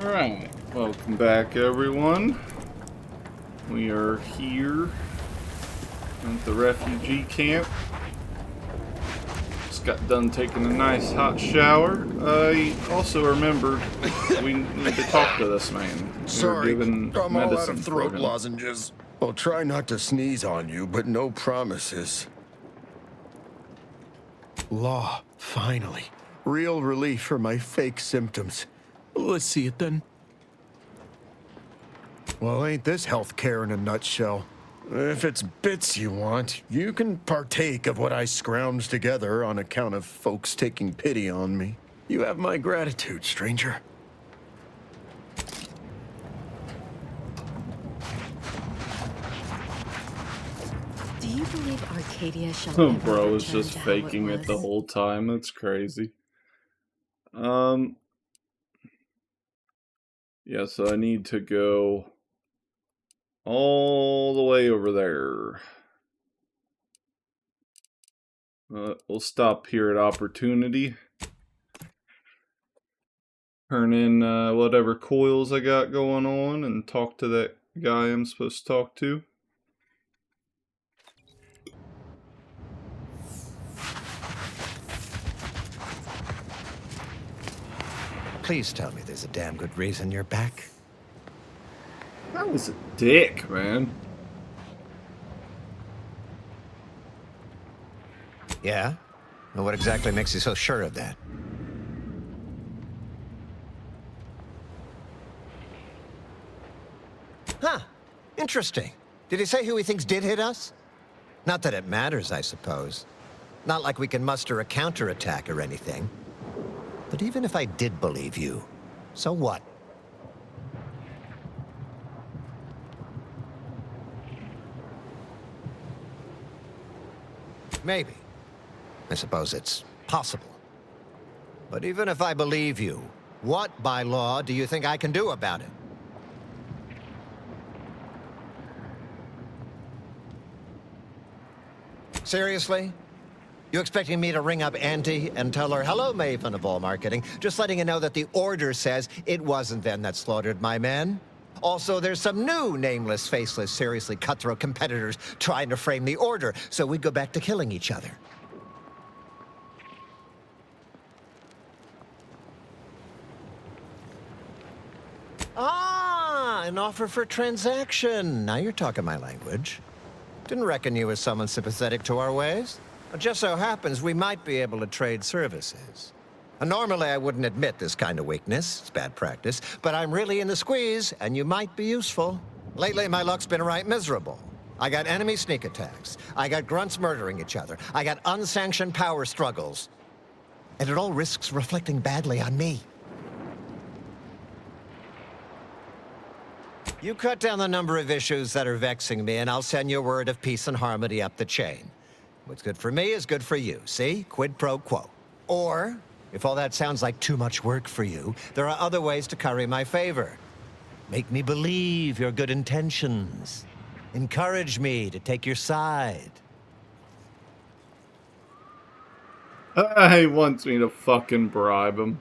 Alright, welcome back everyone. We are here at the refugee camp. Just got done taking a nice hot shower. I also remembered we need to talk to this man. Sorry, given I'm all out medicine of for throat him. lozenges. I'll try not to sneeze on you, but no promises. Law, finally. Real relief for my fake symptoms. Let's see it then. Well, ain't this healthcare in a nutshell? If it's bits you want, you can partake of what I scrounged together on account of folks taking pity on me. You have my gratitude, stranger. Do you believe Arcadia shall Oh, ever bro is return just to how it faking it the was? whole time. That's crazy. Yeah, so I need to go all the way over there. We'll stop here at Opportunity. Turn in whatever coils I got going on and talk to that guy I'm supposed to talk to. Please tell me there's a damn good reason you're back. That was a dick, man. Yeah? Well, what exactly makes you so sure of that? Huh. Interesting. Did he say who he thinks did hit us? Not that it matters, I suppose. Not like we can muster a counterattack or anything. But even if I did believe you, so what? Maybe. I suppose it's possible. But even if I believe you, what, by law, do you think I can do about it? Seriously? You expecting me to ring up Auntie and tell her, hello, Maven of all marketing, just letting you know that the order says it wasn't them that slaughtered my men? Also, there's some new nameless, faceless, seriously cutthroat competitors trying to frame the order, so we go back to killing each other. Ah, an offer for transaction. Now you're talking my language. Didn't reckon you as someone sympathetic to our ways. It just so happens we might be able to trade services. Normally, I wouldn't admit this kind of weakness. It's bad practice. But I'm really in the squeeze, and you might be useful. Lately, my luck's been right miserable. I got enemy sneak attacks. I got grunts murdering each other. I got unsanctioned power struggles. And it all risks reflecting badly on me. You cut down the number of issues that are vexing me, and I'll send you a word of peace and harmony up the chain. What's good for me is good for you, see? Quid pro quo. Or, if all that sounds like too much work for you, there are other ways to curry my favor. Make me believe your good intentions. Encourage me to take your side. He wants me to fucking bribe him.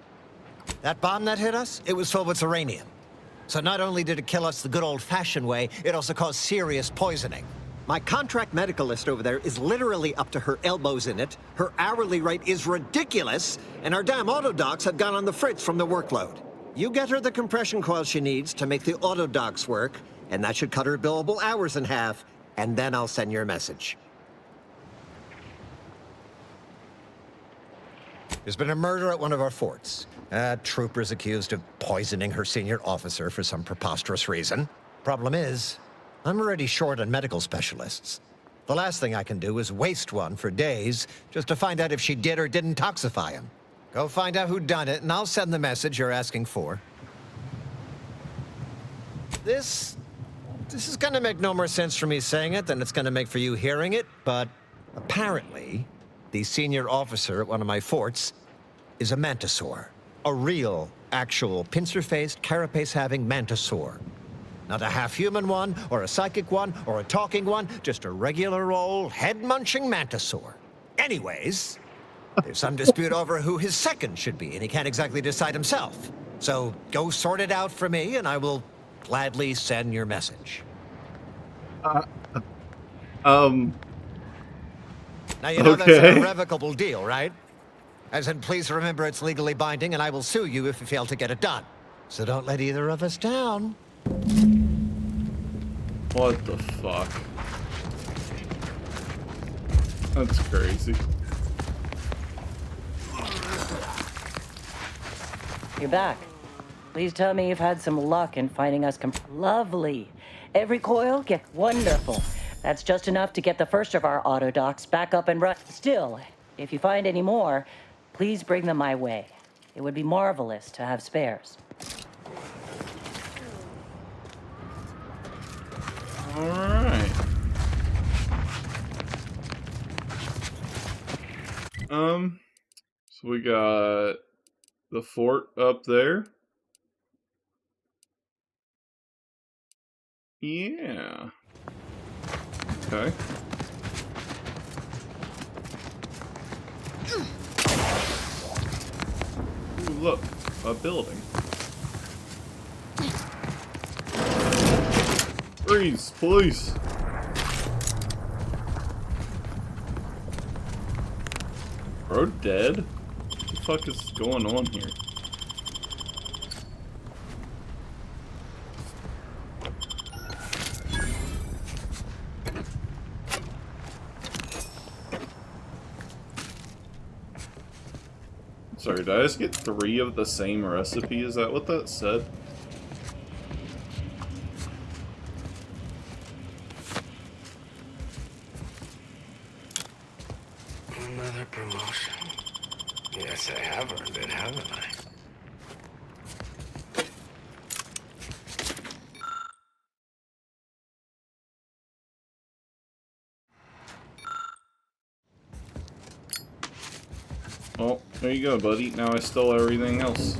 That bomb that hit us, it was filled with uranium. So not only did it kill us the good old-fashioned way, it also caused serious poisoning. My contract medicalist over there is literally up to her elbows in it, her hourly rate is ridiculous, and our damn autodocs have gone on the fritz from the workload. You get her the compression coil she needs to make the autodocs work, and that should cut her billable hours in half, and then I'll send your message. There's been a murder at one of our forts. Trooper's accused of poisoning her senior officer for some preposterous reason. Problem is, I'm already short on medical specialists. The last thing I can do is waste one for days just to find out if she did or didn't toxify him. Go find out who done it, and I'll send the message you're asking for. This is gonna make no more sense for me saying it than it's gonna make for you hearing it, but apparently, the senior officer at one of my forts is a mantisaur. A real, actual, pincer-faced, carapace-having mantisaur. Not a half-human one, or a psychic one, or a talking one, just a regular old head-munching mantisaur. Anyways, there's some dispute over who his second should be, and he can't exactly decide himself. So go sort it out for me, and I will gladly send your message. Um, Now, you know that's an okay. irrevocable deal, right? As in, please remember it's legally binding, and I will sue you if you fail to get it done. So don't let either of us down. What the fuck? That's crazy. You're back. Please tell me you've had some luck in finding us lovely. Every coil? Get wonderful. That's just enough to get the first of our auto docks back up and run. Still, if you find any more, please bring them my way. It would be marvelous to have spares. Alright. So we got the fort up there. Yeah. Okay. Ooh, look, a building. Freeze, police! Bro dead? What the fuck is going on here? Sorry, did I just get 3 of the same recipe? Is that what that said? Another promotion. Yes, I have earned it, haven't I? Oh, there you go, buddy. Now I stole everything else.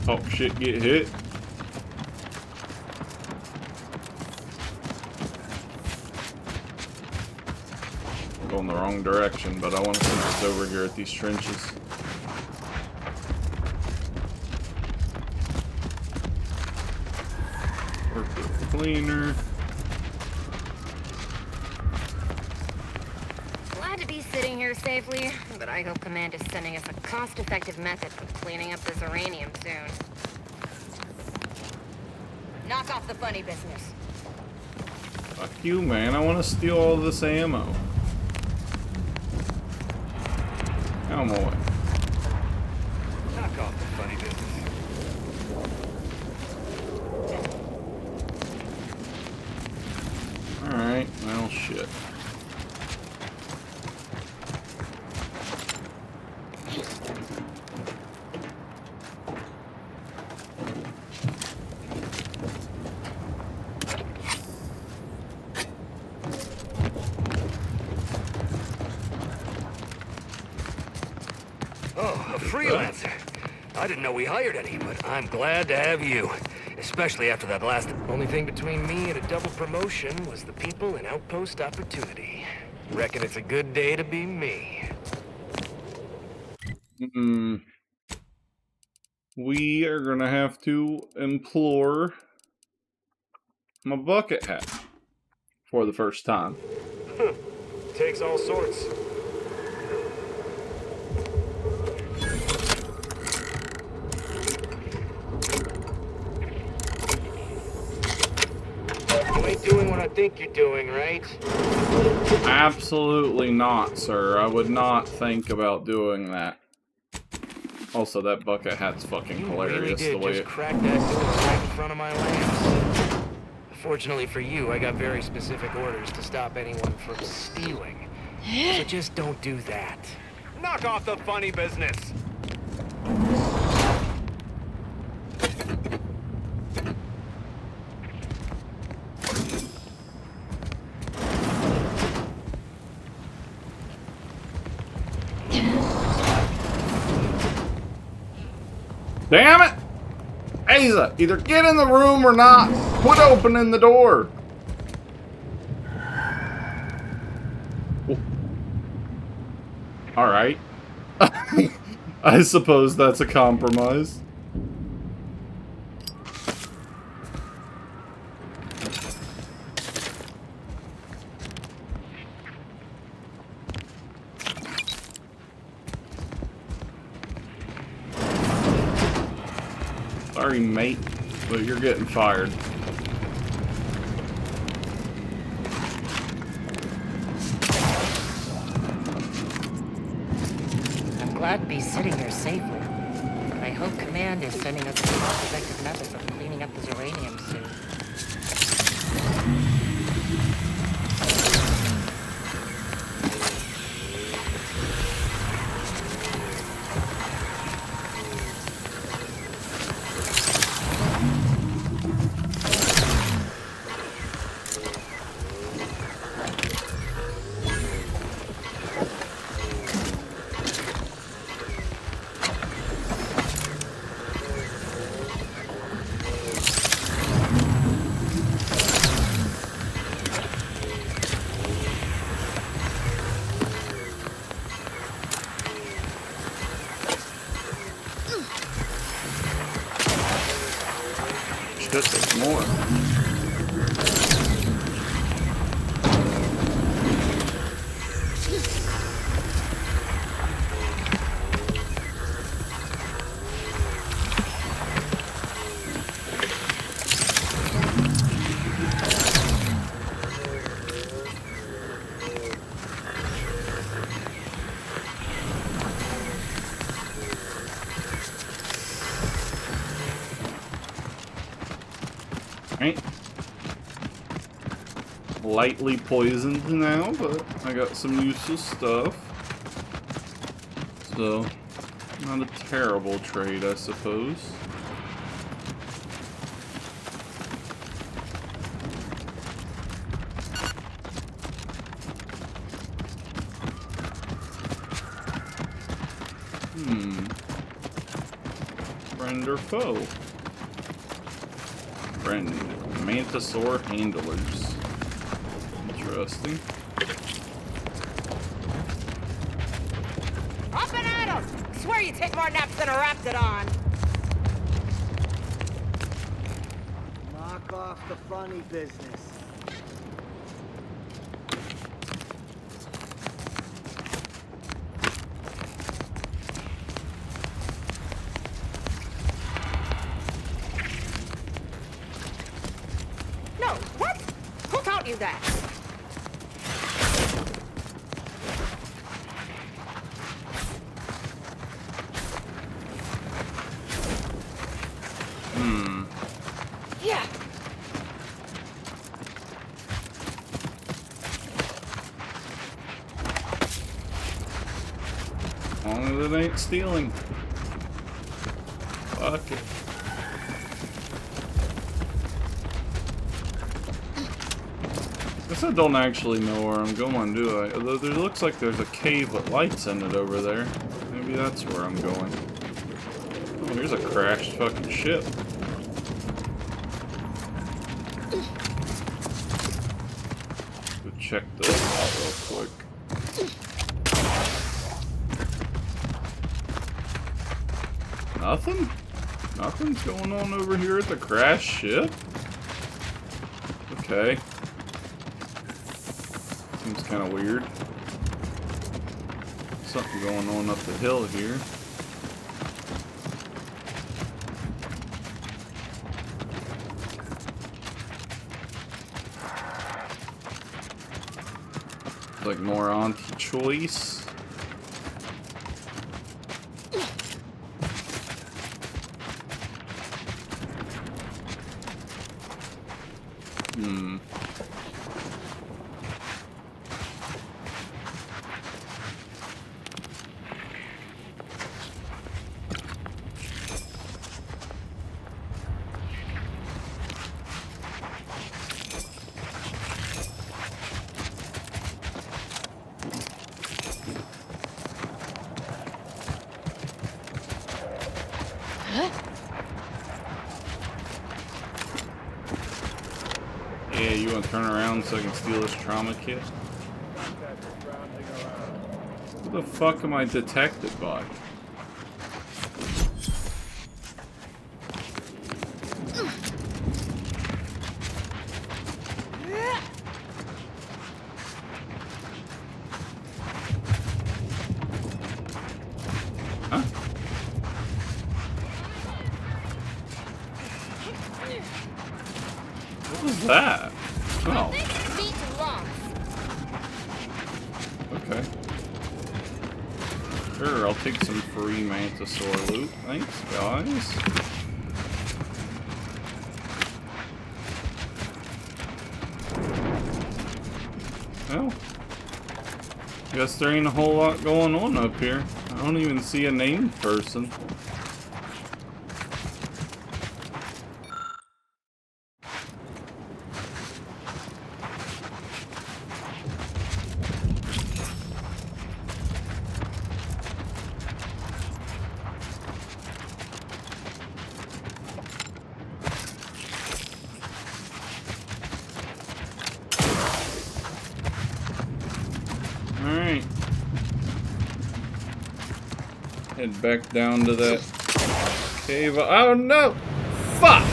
Oh, shit, get hit. I'm going the wrong direction, but I want to see what's over here at these trenches. Work with the cleaner. Glad to be sitting here safely, but I hope Command is sending us a cost-effective method for cleaning up this uranium soon. Knock off the funny business. Fuck you, man. I want to steal all this ammo. Come away. Knock off the funny business. Alright, well, shit. Oh, a freelancer. I didn't know we hired any, but I'm glad to have you. Especially after that last... Only thing between me and a double promotion was the people in Outpost Opportunity. Reckon it's a good day to be me. We are gonna have to implore my bucket hat for the first time. Takes all sorts. You ain't doing what I think you're doing, right? Absolutely not, sir. I would not think about doing that. Also, that bucket hat's fucking You hilarious really the did way just it... crack that door right in front of my lamps. Fortunately for you, I got very specific orders to stop anyone from stealing. So just don't do that. Knock off the funny business! Damn it! Asa, either get in the room or not. Quit opening the door. Alright. I suppose that's a compromise. Sorry, mate, but you're getting fired. I'm glad to be sitting here safely. But I hope Command is sending us a cost-effective method of cleaning up this uranium soon. Shit, there's more. Right. Lightly poisoned now, but I got some useful stuff. So, not a terrible trade, I suppose. Friend or foe? Friend. Mantisaur handlers. Interesting. Up and at 'em! Swear you take more naps than a raptidon. Knock off the funny business. No, what? Who taught you that? Yeah. As long as it ain't stealing. Fuck it. Guess I don't actually know where I'm going, do I? Although there looks like there's a cave with lights in it over there. Maybe that's where I'm going. Oh, here's a crashed fucking ship. Go check this out real quick. Nothing? Nothing's going on over here at the crashed ship? Okay. Seems kind of weird. Something going on up the hill here. Like more anti-choice. Yeah, you want to turn around so I can steal this trauma kit? Who the fuck am I detected by? Huh? What was that? Oh, Beat lost. okay. Sure, I'll take some free Mantisaur loot. Thanks, guys. Well, guess there ain't a whole lot going on up here. I don't even see a named person. Alright. Head back down to that cave. Oh no! Fuck!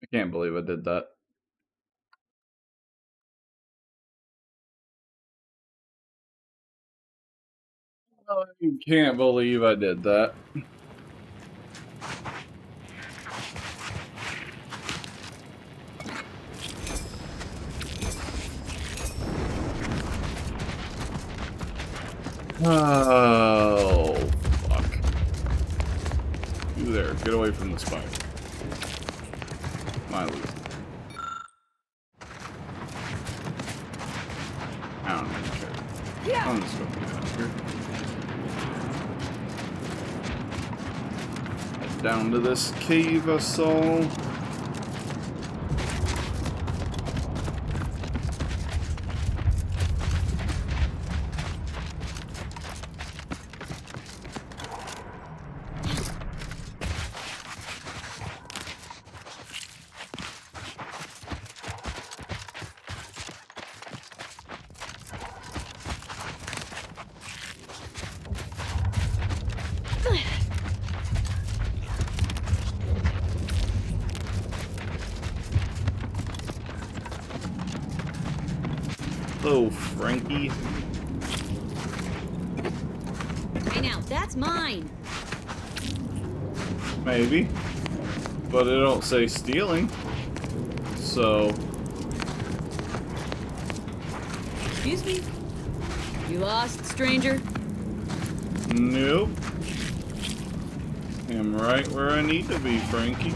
I can't believe I did that. I can't believe I did that. Oh, fuck. You there. Get away from the spider. My loot. I don't even care. I'm just gonna be out here. Head down to this cave I saw. Hello, Frankie. Hey now, that's mine. Maybe. But it don't say stealing. So. Excuse me. You lost, stranger? Nope. I'm right where I need to be, Frankie.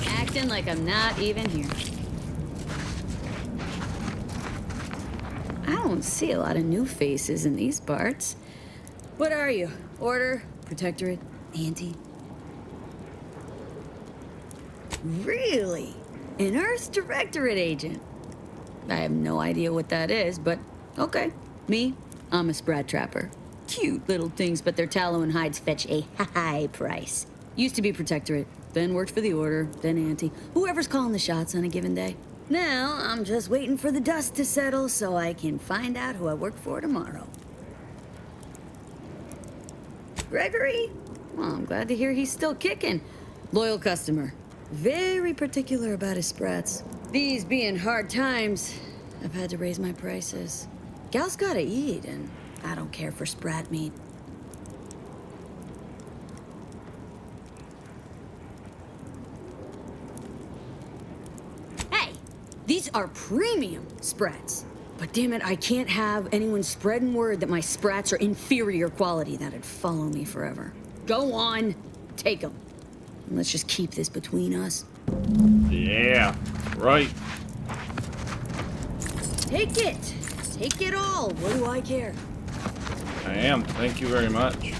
Acting like I'm not even here. I don't see a lot of new faces in these parts. What are you? Order? Protectorate? Anti? Really? An Earth Directorate agent? I have no idea what that is, but okay. Me, I'm a Sprat Trapper. Cute little things, but their tallow and hides fetch a high price. Used to be Protectorate, then worked for the Order, then Anti. Whoever's calling the shots on a given day. Now, I'm just waiting for the dust to settle so I can find out who I work for tomorrow. Gregory? Well, I'm glad to hear he's still kicking. Loyal customer. Very particular about his sprats. These being hard times, I've had to raise my prices. Gal's gotta eat, and I don't care for sprat meat. Hey! These are premium sprats. But damn it, I can't have anyone spreading word that my sprats are inferior quality. That'd follow me forever. Go on, take them. And let's just keep this between us. Yeah, right. Take it. Take it all. What do I care? I am. Thank you very much.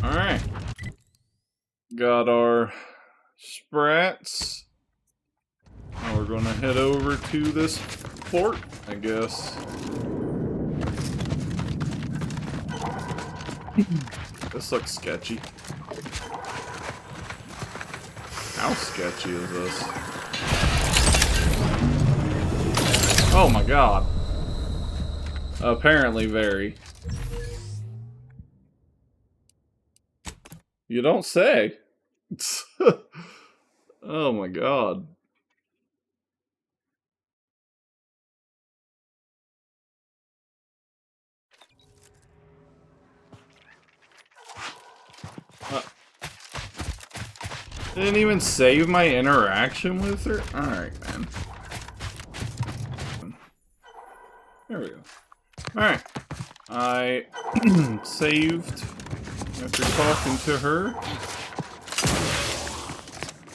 Alright. Got our sprats. Now we're gonna head over to this fort, I guess. This looks sketchy. How sketchy is this? Oh my god. Apparently very. You don't say. Oh my god. Didn't even save my interaction with her? Alright, man. There we go. Alright. I saved after talking to her.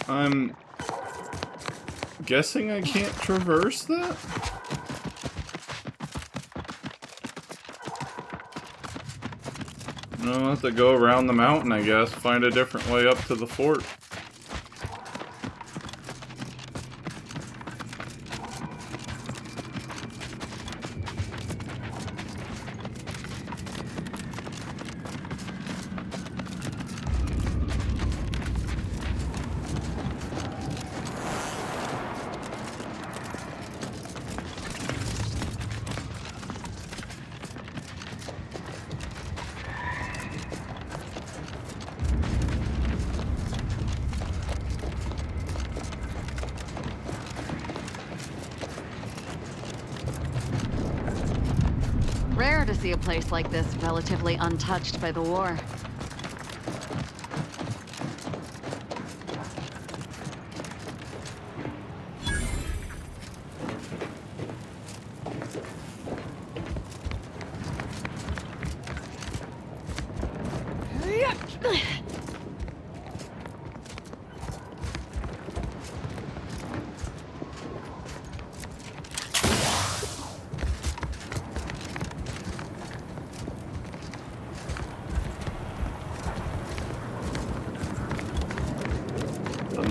I'm guessing I can't traverse that? I'll have to go around the mountain, I guess. Find a different way up to the fort. Rare to see a place like this relatively untouched by the war.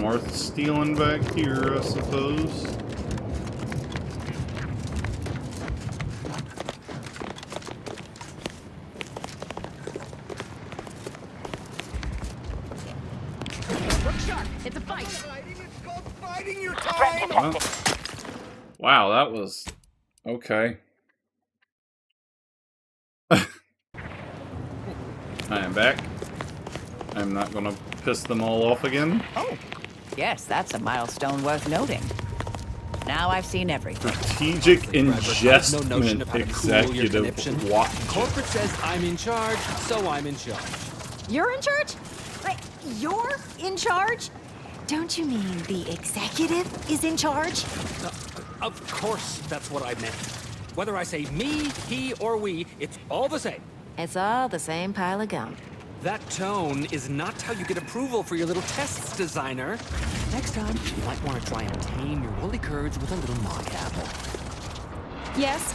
Worth stealing back here, I suppose. It's a fight. It's called biding your time. Well, wow, that was okay. I am back. I'm not gonna piss them all off again. Oh, yes, that's a milestone worth noting. Now I've seen everything. Strategic Investment no notion of how to cool your Executive conniption. Watch. Corporate says I'm in charge, so I'm in charge. You're in charge? Wait, you're in charge? Don't you mean the executive is in charge? Of course, that's what I meant. Whether I say me, he, or we, it's all the same. It's all the same pile of gum. That tone is not how you get approval for your little tests, designer. Next time, you might want to try and tame your woolly curds with a little mock apple. Yes?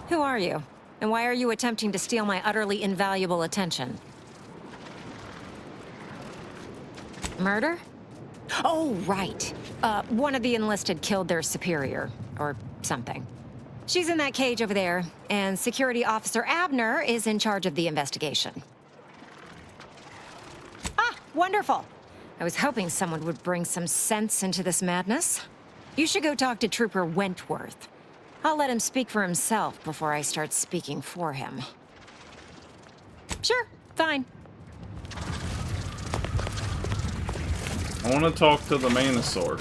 Who are you? And why are you attempting to steal my utterly invaluable attention? Murder? Oh, right. One of the enlisted killed their superior, or something. She's in that cage over there, and Security Officer Abner is in charge of the investigation. Ah, wonderful. I was hoping someone would bring some sense into this madness. You should go talk to Trooper Wentworth. I'll let him speak for himself before I start speaking for him. Sure, fine. I want to talk to the Manosaur.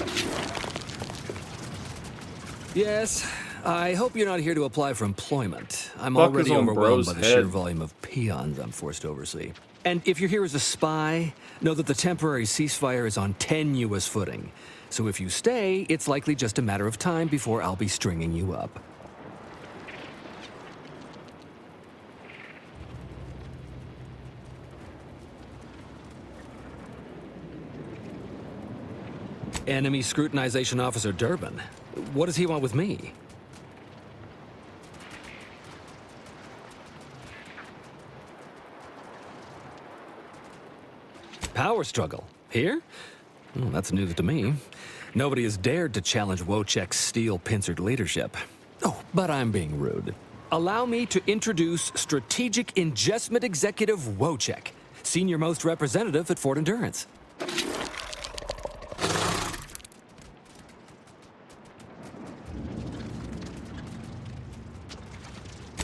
Yes, I hope you're not here to apply for employment. I'm Fuck already is on overwhelmed bro's by the sheer head? volume of peons I'm forced to oversee. And if you're here as a spy, know that the temporary ceasefire is on tenuous footing. So if you stay, it's likely just a matter of time before I'll be stringing you up. Enemy Scrutinization Officer Durbin. What does he want with me? Power struggle. Here? Well, that's news to me. Nobody has dared to challenge Wojciech's steel-pincered leadership. Oh, but I'm being rude. Allow me to introduce Strategic Investment Executive Wojciech, senior-most representative at Fort Endurance.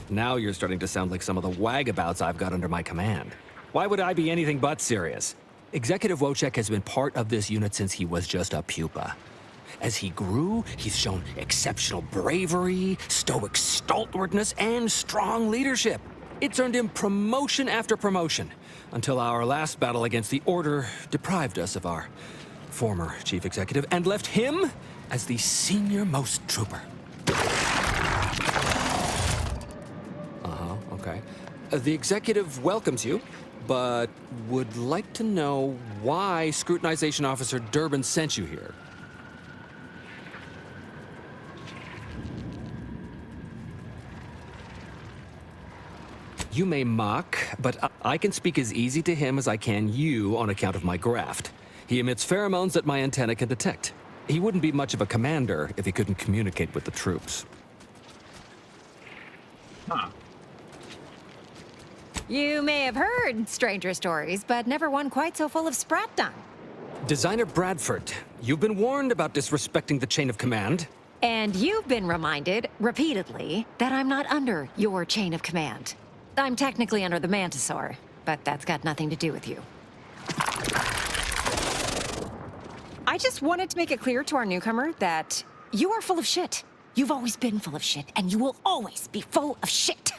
Now you're starting to sound like some of the wagabouts I've got under my command. Why would I be anything but serious? Executive Wojciech has been part of this unit since he was just a pupa. As he grew, he's shown exceptional bravery, stoic stalwartness, and strong leadership. It's earned him promotion after promotion, until our last battle against the Order deprived us of our former chief executive, and left him as the senior-most trooper. Okay. The executive welcomes you, but would like to know why Scrutinization Officer Durbin sent you here. You may mock, but I can speak as easy to him as I can you on account of my graft. He emits pheromones that my antenna can detect. He wouldn't be much of a commander if he couldn't communicate with the troops. Huh. You may have heard stranger stories, but never one quite so full of spratdom. Designer Bradford, you've been warned about disrespecting the chain of command. And you've been reminded, repeatedly, that I'm not under your chain of command. I'm technically under the Mantisaur, but that's got nothing to do with you. I just wanted to make it clear to our newcomer that you are full of shit. You've always been full of shit, and you will always be full of shit.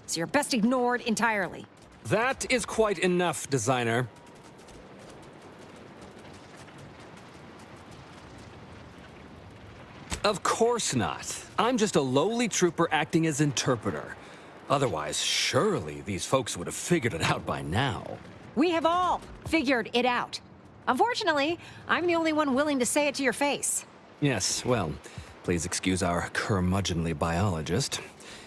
So you're best ignored entirely. That is quite enough, designer. Of course not. I'm just a lowly trooper acting as interpreter. Otherwise, surely these folks would have figured it out by now. We have all figured it out. Unfortunately, I'm the only one willing to say it to your face. Yes, well, please excuse our curmudgeonly biologist.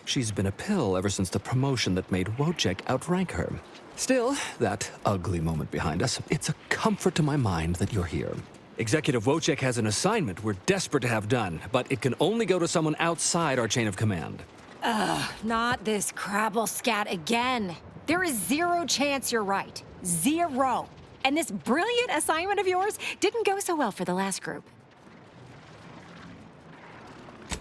She's been a pill ever since the promotion that made Wojciech outrank her. Still, that ugly moment behind us, it's a comfort to my mind that you're here. Executive Wojciech has an assignment we're desperate to have done, but it can only go to someone outside our chain of command. Ugh, not this crabble scat again. There is zero chance you're right. Zero. And this brilliant assignment of yours didn't go so well for the last group.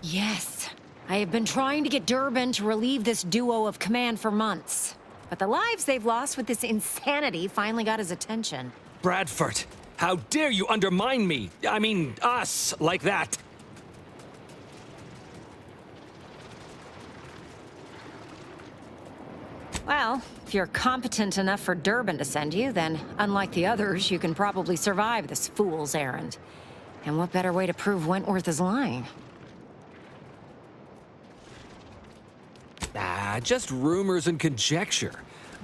Yes, I have been trying to get Durbin to relieve this duo of command for months. But the lives they've lost with this insanity finally got his attention. Bradford, how dare you undermine me? I mean, us, like that. Well, if you're competent enough for Durbin to send you, then unlike the others, you can probably survive this fool's errand. And what better way to prove Wentworth is lying? Just rumors and conjecture.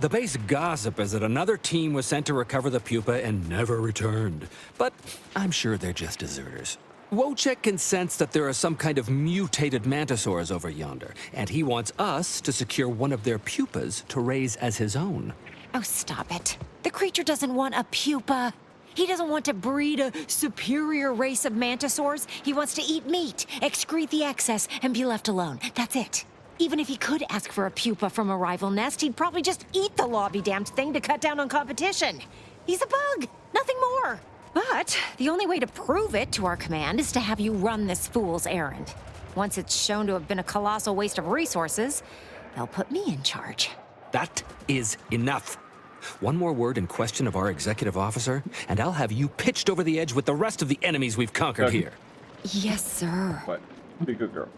The base gossip is that another team was sent to recover the pupa and never returned. But I'm sure they're just deserters. Wojciech can sense that there are some kind of mutated mantisaurs over yonder, and he wants us to secure one of their pupas to raise as his own. Oh, stop it. The creature doesn't want a pupa. He doesn't want to breed a superior race of mantisaurs. He wants to eat meat, excrete the excess, and be left alone. That's it. Even if he could ask for a pupa from a rival nest, he'd probably just eat the law-be-damned thing to cut down on competition. He's a bug, nothing more. But the only way to prove it to our command is to have you run this fool's errand. Once it's shown to have been a colossal waste of resources, they'll put me in charge. That is enough. One more word in question of our executive officer, and I'll have you pitched over the edge with the rest of the enemies we've conquered here. Yes, sir. What? Be a good girl.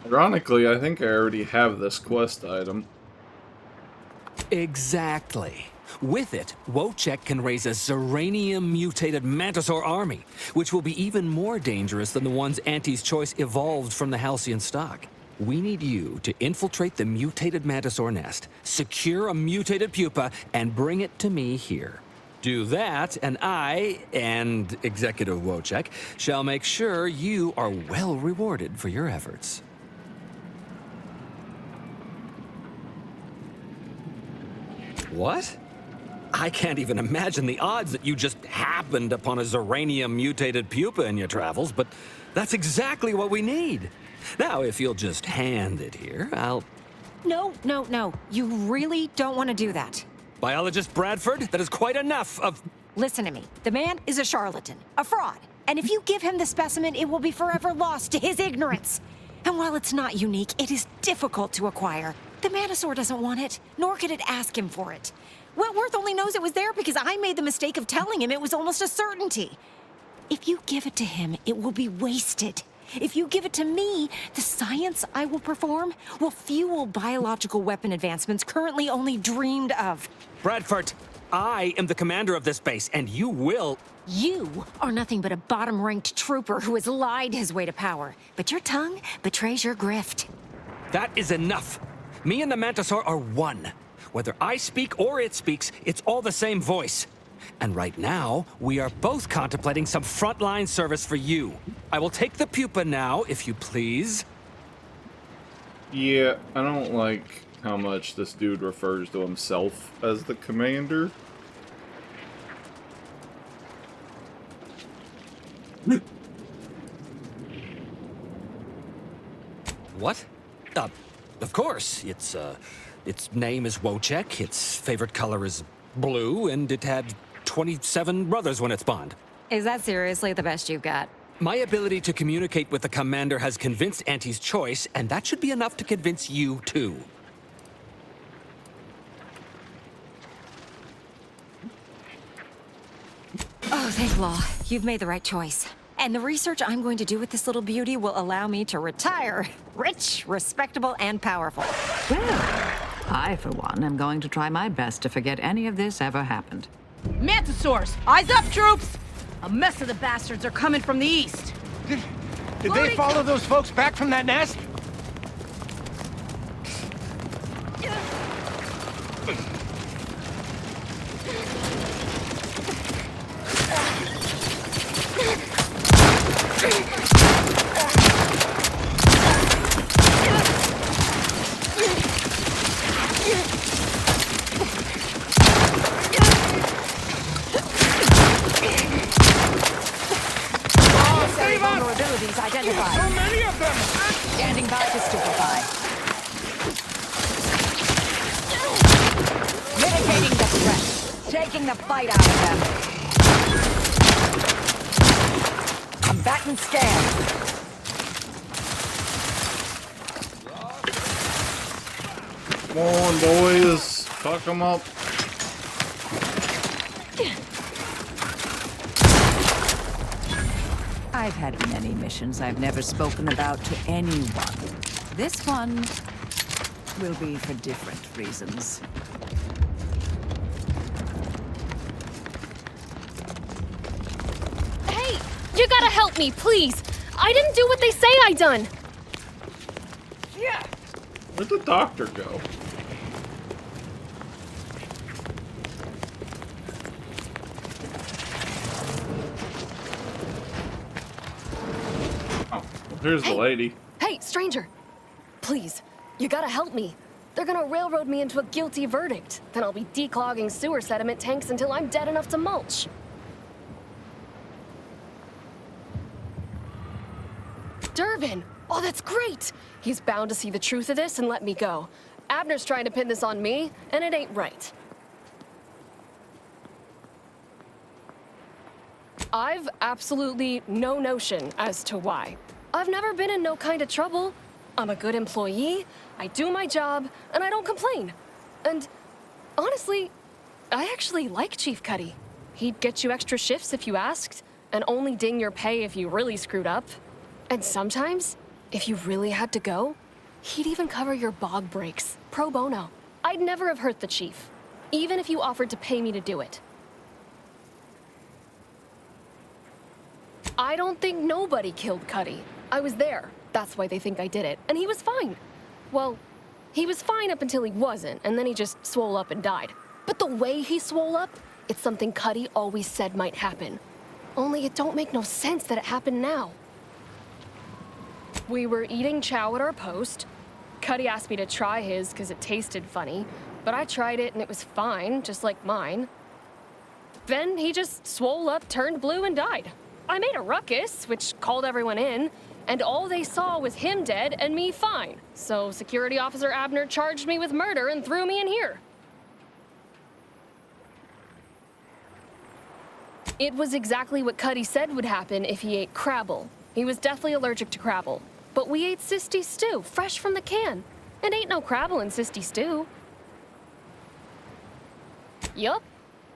Ironically, I think I already have this quest item. Exactly. With it, Wojciech can raise a Zeranium-mutated Mantisaur army, which will be even more dangerous than the ones Auntie's Choice evolved from the Halcyon stock. We need you to infiltrate the mutated Mantisaur nest, secure a mutated pupa, and bring it to me here. Do that, and I, and Executive Wojciech, shall make sure you are well rewarded for your efforts. What? I can't even imagine the odds that you just happened upon a Zeranium-mutated pupa in your travels, but that's exactly what we need. Now, if you'll just hand it here, I'll... No. You really don't want to do that. Biologist Bradford, that is quite enough of... Listen to me. The man is a charlatan, a fraud. And if you give him the specimen, it will be forever lost to his ignorance. And while it's not unique, it is difficult to acquire. The Mantisaur doesn't want it, nor could it ask him for it. Wentworth only knows it was there because I made the mistake of telling him it was almost a certainty. If you give it to him, it will be wasted. If you give it to me, the science I will perform will fuel biological weapon advancements currently only dreamed of. Bradford, I am the commander of this base, and you will... You are nothing but a bottom-ranked trooper who has lied his way to power. But your tongue betrays your grift. That is enough. Me and the Mantisaur are one. Whether I speak or it speaks, it's all the same voice. And right now, we are both contemplating some frontline service for you. I will take the pupa now, if you please. Yeah, I don't like how much this dude refers to himself as the commander. What? Of course. Its name is Wojciech, its favorite color is blue, and it had 27 brothers when it spawned. Is that seriously the best you've got? My ability to communicate with the commander has convinced Auntie's choice, and that should be enough to convince you, too. Oh, thank law. You've made the right choice. And the research I'm going to do with this little beauty will allow me to retire rich, respectable, and powerful. Well, I, for one, am going to try my best to forget any of this ever happened. Mantisaurs! Eyes up, troops! A mess of the bastards are coming from the east. Did they follow those folks back from that nest? Vulnerabilities identified. So many of them! Standing by to stupefy. Mitigating the threat. Taking the fight out of them. Combatant scan. Come on, boys. Fuck them up. I've had many missions I've never spoken about to anyone. This one will be for different reasons. Hey! You gotta help me, please! I didn't do what they say I done! Yeah. Where'd the doctor go? Here's the lady. Hey, stranger! Please, you gotta help me. They're gonna railroad me into a guilty verdict. Then I'll be declogging sewer sediment tanks until I'm dead enough to mulch. Durbin! Oh, that's great! He's bound to see the truth of this and let me go. Abner's trying to pin this on me, and it ain't right. I've absolutely no notion as to why. I've never been in no kind of trouble. I'm a good employee, I do my job, and I don't complain. And honestly, I actually like Chief Cuddy. He'd get you extra shifts if you asked, and only ding your pay if you really screwed up. And sometimes, if you really had to go, he'd even cover your bog breaks, pro bono. I'd never have hurt the chief, even if you offered to pay me to do it. I don't think nobody killed Cuddy. I was there. That's why they think I did it. And he was fine. Well, he was fine up until he wasn't, and then he just swole up and died. But the way he swole up, it's something Cuddy always said might happen. Only it don't make no sense that it happened now. We were eating chow at our post. Cuddy asked me to try his because it tasted funny, but I tried it and it was fine, just like mine. Then he just swole up, turned blue, and died. I made a ruckus, which called everyone in, and all they saw was him dead and me fine. So Security Officer Abner charged me with murder and threw me in here. It was exactly what Cuddy said would happen if he ate Crabble. He was deathly allergic to Crabble. But we ate Sisty stew, fresh from the can. And ain't no Crabble in Sisty stew. Yup.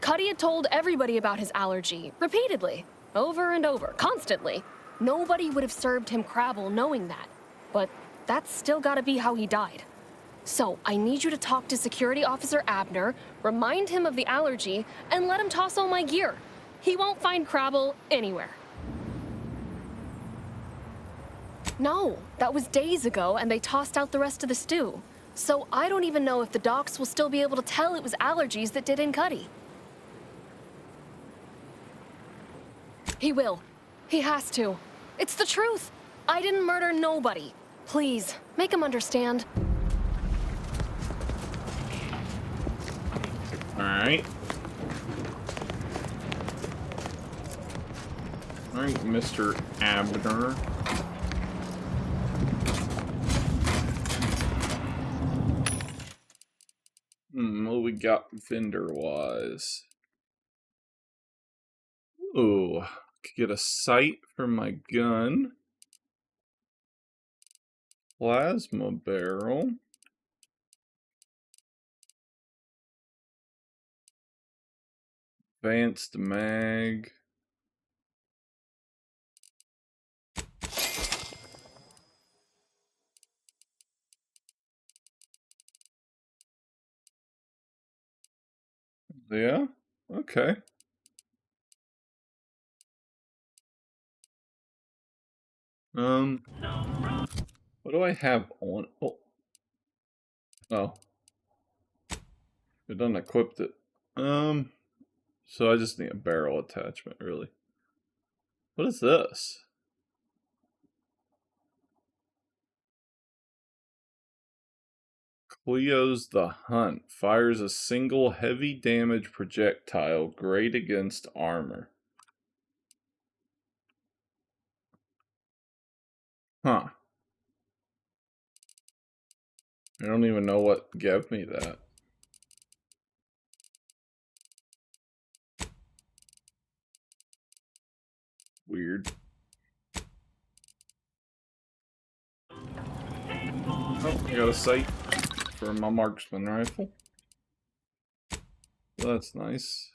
Cuddy had told everybody about his allergy, repeatedly. Over and over, constantly. Nobody would have served him Crabble knowing that. But that's still gotta be how he died. So, I need you to talk to Security Officer Abner, remind him of the allergy, and let him toss all my gear. He won't find Crabble anywhere. No, that was days ago, and they tossed out the rest of the stew. So I don't even know if the docs will still be able to tell it was allergies that did in Cuddy. He will. He has to. It's the truth. I didn't murder nobody. Please, make him understand. Alright. Alright, Mr. Abner. What we got vendor-wise? Ooh, could get a sight for my gun. Plasma barrel. Advanced mag. Yeah, okay. What do I have on? Oh. It doesn't equip it. So I just need a barrel attachment, really. What is this? Cleo's the Hunt. Fires a single heavy damage projectile. Great against armor. Huh. I don't even know what gave me that. Weird. Oh, I got a sight for my marksman rifle. That's nice.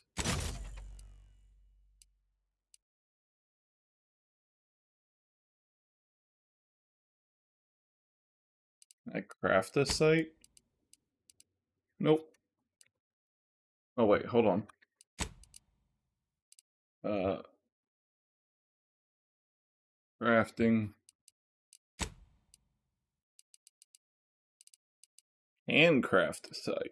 I craft a sight? Nope. Oh wait, hold on. Crafting. Handcraft a sight.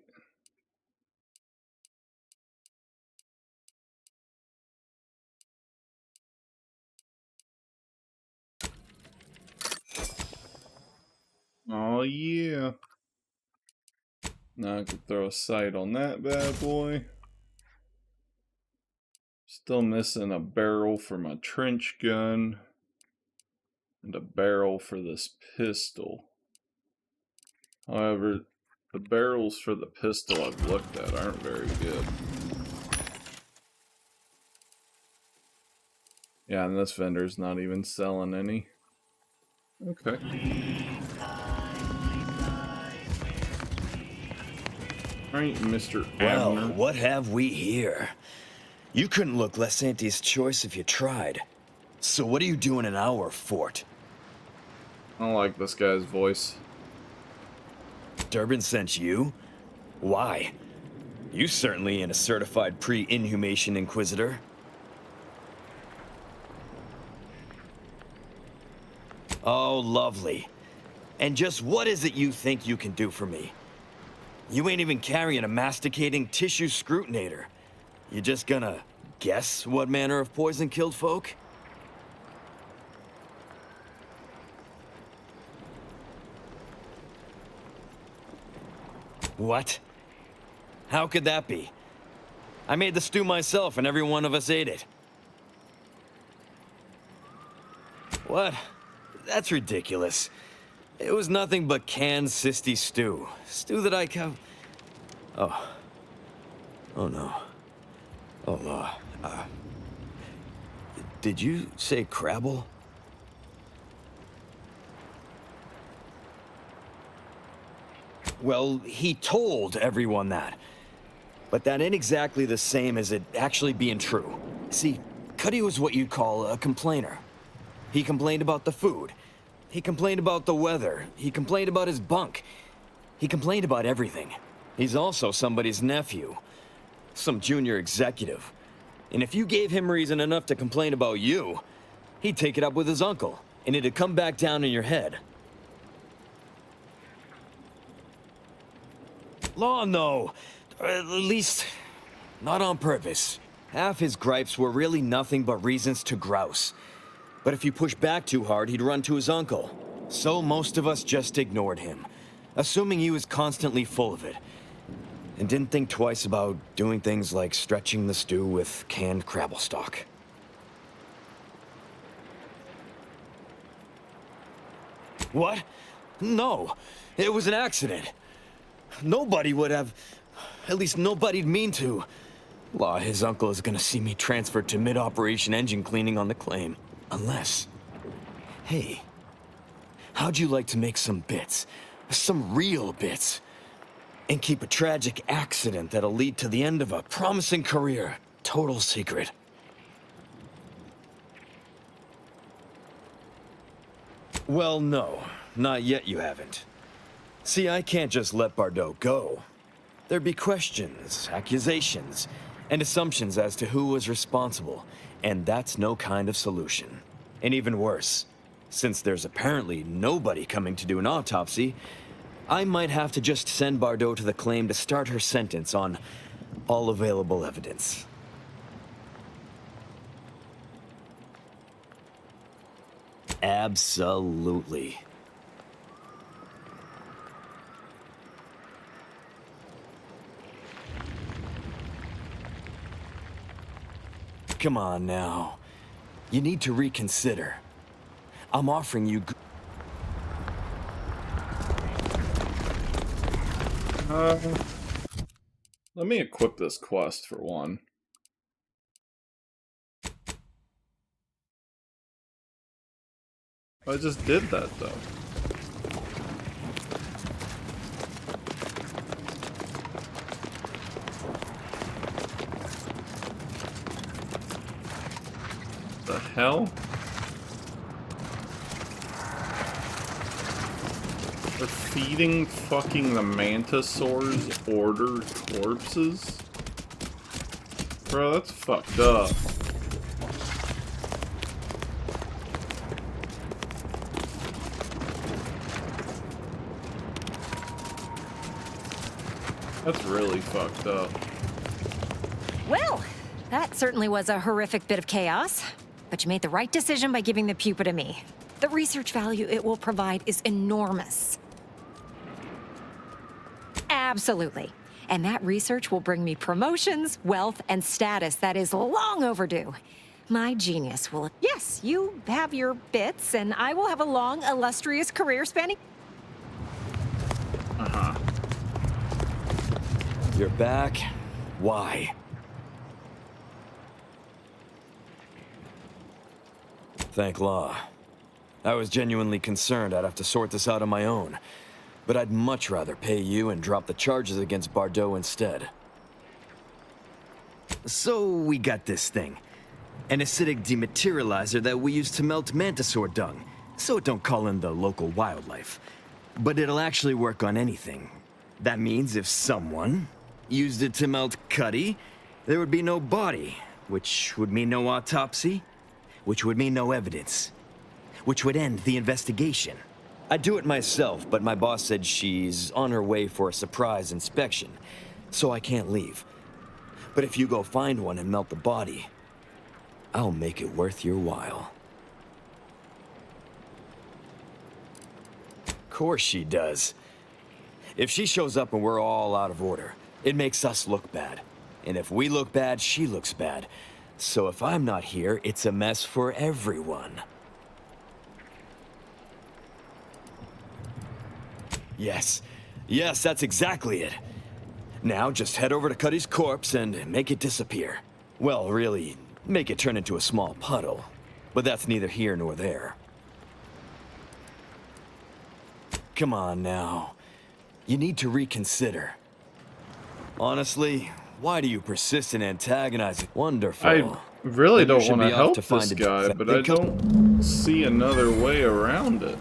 Oh yeah. Now I can throw a sight on that bad boy. Still missing a barrel for my trench gun. And a barrel for this pistol. However, the barrels for the pistol I've looked at aren't very good. Yeah, and this vendor's not even selling any. Okay. Alright, Mr. Well, Abner. what have we here? You couldn't look less Auntie's choice if you tried. So what are you doing in our fort? I don't like this guy's voice. Durbin sent you? Why? You certainly ain't a certified pre-inhumation inquisitor. Oh, lovely. And just what is it you think you can do for me? You ain't even carrying a masticating tissue scrutinator. You just gonna guess what manner of poison killed folk? What? How could that be? I made the stew myself and every one of us ate it. What? That's ridiculous. It was nothing but canned cysty stew. Stew that I Oh. Oh no. Oh, did you say Crabble? Well, he told everyone that. But that ain't exactly the same as it actually being true. See, Cuddy was what you'd call a complainer. He complained about the food. He complained about the weather. He complained about his bunk. He complained about everything. He's also somebody's nephew. Some junior executive. And if you gave him reason enough to complain about you, he'd take it up with his uncle, and it'd come back down in your head. Law, no. At least, not on purpose. Half his gripes were really nothing but reasons to grouse. But if you push back too hard, he'd run to his uncle. So most of us just ignored him, assuming he was constantly full of it. And didn't think twice about doing things like stretching the stew with canned crabble stock. What? No, it was an accident. Nobody would have... At least nobody'd mean to. Law, his uncle is gonna see me transferred to mid-operation engine cleaning on the claim. Unless... Hey, how'd you like to make some bits? Some real bits? And keep a tragic accident that'll lead to the end of a promising career. Total secret. Well, no. Not yet you haven't. See, I can't just let Bardot go. There'd be questions, accusations, and assumptions as to who was responsible, and that's no kind of solution. And even worse, since there's apparently nobody coming to do an autopsy, I might have to just send Bardot to the claim to start her sentence on all available evidence. Absolutely. Come on now. You need to reconsider. I'm offering you... Let me equip this quest for one. I just did that though. The hell? They're feeding fucking the Mantisaur's order corpses? Bro, that's fucked up. That's really fucked up. Well, that certainly was a horrific bit of chaos. But you made the right decision by giving the pupa to me. The research value it will provide is enormous. Absolutely. And that research will bring me promotions, wealth, and status that is long overdue. My genius will... Yes, you have your bits, and I will have a long, illustrious career spanning... Uh-huh. You're back. Why? Thank Law. I was genuinely concerned I'd have to sort this out on my own. But I'd much rather pay you and drop the charges against Bardot instead. So we got this thing. An acidic dematerializer that we use to melt Mantisaur dung, so it don't call in the local wildlife. But it'll actually work on anything. That means if someone used it to melt Cuddy, there would be no body, which would mean no autopsy, which would mean no evidence, which would end the investigation. I'd do it myself, but my boss said she's on her way for a surprise inspection, so I can't leave. But if you go find one and melt the body, I'll make it worth your while. Of course she does. If she shows up and we're all out of order, it makes us look bad. And if we look bad, she looks bad. So if I'm not here, it's a mess for everyone. Yes. Yes, that's exactly it. Now just head over to Cuddy's corpse and make it disappear. Well, really, make it turn into a small puddle. But that's neither here nor there. Come on now. You need to reconsider. Honestly, Why do you persist in antagonizing? Wonderful. I really Then you don't should want to be off help to find this a guy, but I then come- don't see another way around it.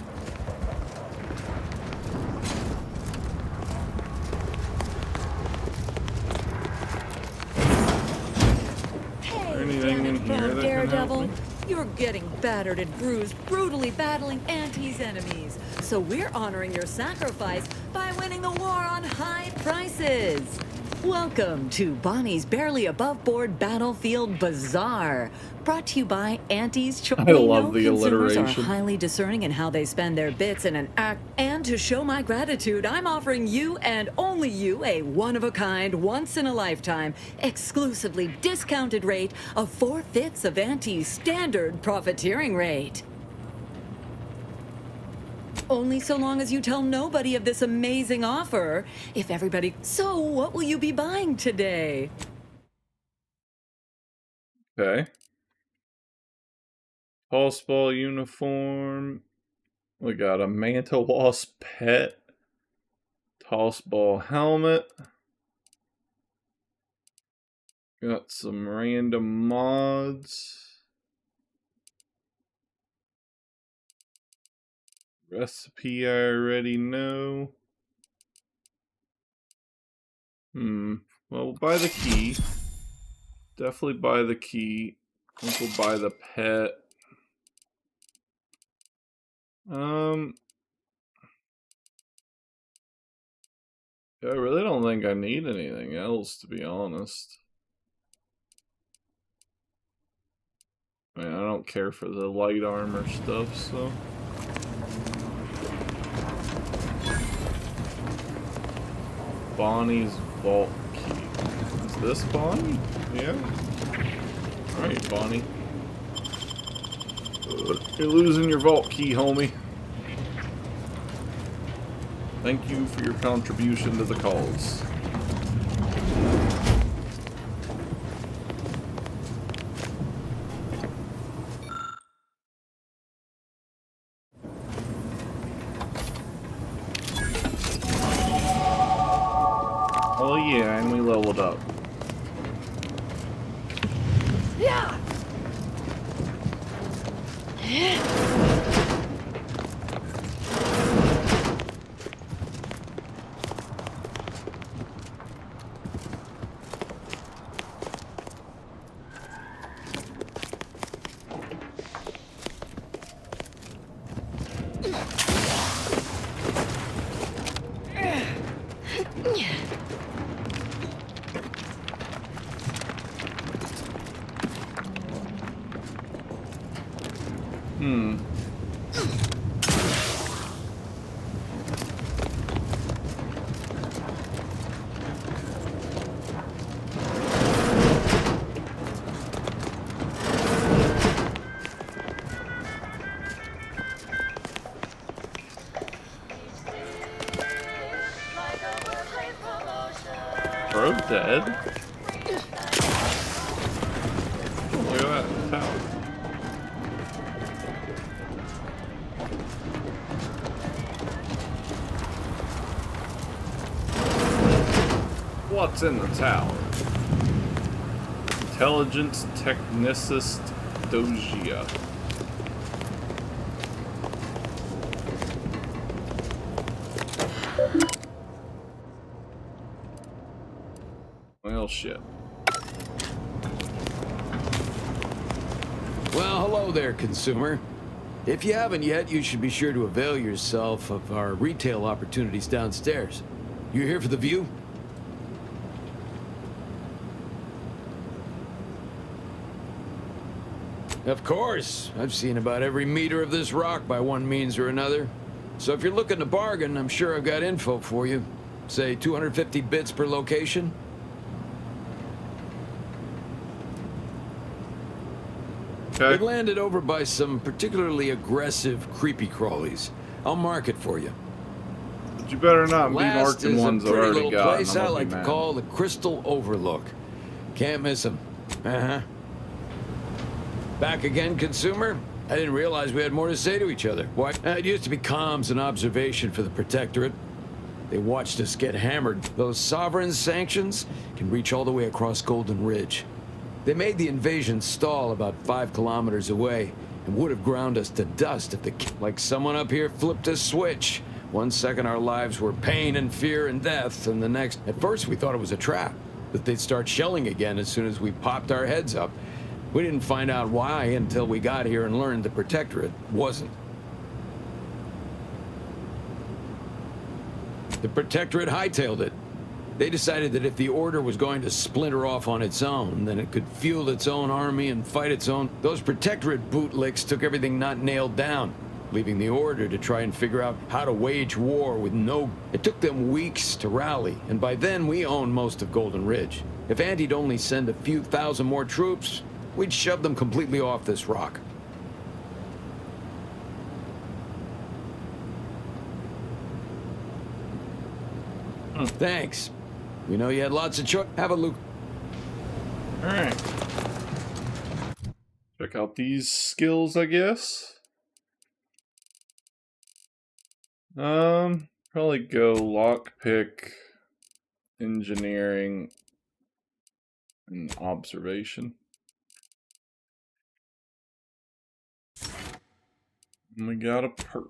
Anything in here that can help me? You're getting battered and bruised, brutally battling Auntie's enemies. So we're honoring your sacrifice by winning the war on high prices. Welcome to Bonnie's Barely Above Board Battlefield Bazaar. Brought to you by Auntie's Choice. I love the consumers alliteration. are highly discerning in how they spend their bits in an act. And to show my gratitude, I'm offering you and only you a one-of-a-kind, once-in-a-lifetime, exclusively discounted rate of 4/5 of Auntie's standard profiteering rate. Only so long as you tell nobody of this amazing offer. If everybody... So, what will you be buying today? Okay. Pulse ball uniform. We got a manta wasp pet. Toss ball helmet. Got some random mods. Recipe I already know. Well, we'll buy the key. Definitely buy the key. I think we'll buy the pet. I really don't think I need anything else, to be honest. I mean, I don't care for the light armor stuff, so... Bonnie's vault key. Is this Bonnie? Yeah? Alright, Bonnie. You're losing your vault key, homie. Thank you for your contribution to the cause. Oh yeah, and we leveled up. Yeah. Bro dead? Look at that tower. What's in the tower? Intelligence Technicist Dogia. Well, shit. Well, hello there, consumer. If you haven't yet, you should be sure to avail yourself of our retail opportunities downstairs. You here for the view? Of course. I've seen about every meter of this rock by one means or another. So if you're looking to bargain, I'm sure I've got info for you. Say 250 bits per location. Okay. We landed over by some particularly aggressive creepy crawlies. I'll mark it for you. But you better not be Last marking is ones a I've pretty already little got. place I like to call the Crystal Overlook. Can't miss them. Back again, consumer? I didn't realize we had more to say to each other. Why? It used to be comms and observation for the Protectorate. They watched us get hammered. Those sovereign sanctions can reach all the way across Golden Ridge. They made the invasion stall about 5 kilometers away and would have ground us to dust if like someone up here flipped a switch. One second our lives were pain and fear and death, and the next, at first we thought it was a trap, that they'd start shelling again as soon as we popped our heads up. We didn't find out why until we got here and learned the Protectorate wasn't. The Protectorate hightailed it. They decided that if the Order was going to splinter off on its own, then it could field its own army and fight its own. Those Protectorate bootlicks took everything not nailed down, leaving the Order to try and figure out how to wage war with no... It took them weeks to rally, and by then we owned most of Golden Ridge. If Andy'd only send a few thousand more troops, we'd shove them completely off this rock. Thanks. We know you had lots of choice. Have a look. Alright. Check out these skills, I guess. Probably go lockpick, engineering, and observation. And we got a perk.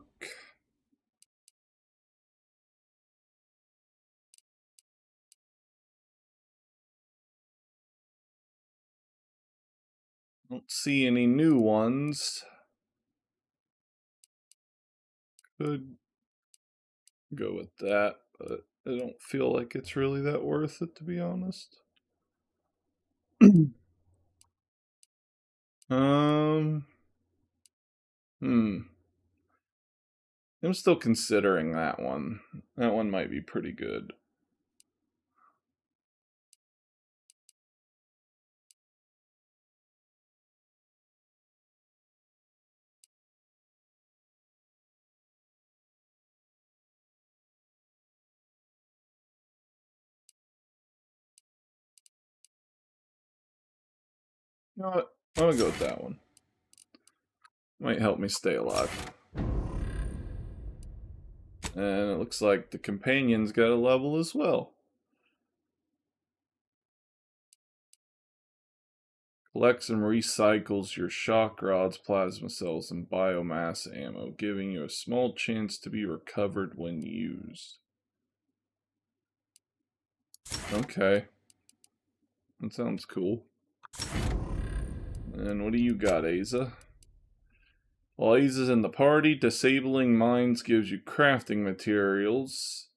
Don't see any new ones. Could go with that, but I don't feel like it's really that worth it, to be honest. I'm still considering that one. That one might be pretty good. You know what? I'm gonna go with that one. Might help me stay alive. And it looks like the companion's got a level as well. Collects and recycles your shock rods, plasma cells, and biomass ammo, giving you a small chance to be recovered when used. Okay. That sounds cool. And what do you got, Asa? While Asa's in the party, disabling mines gives you crafting materials.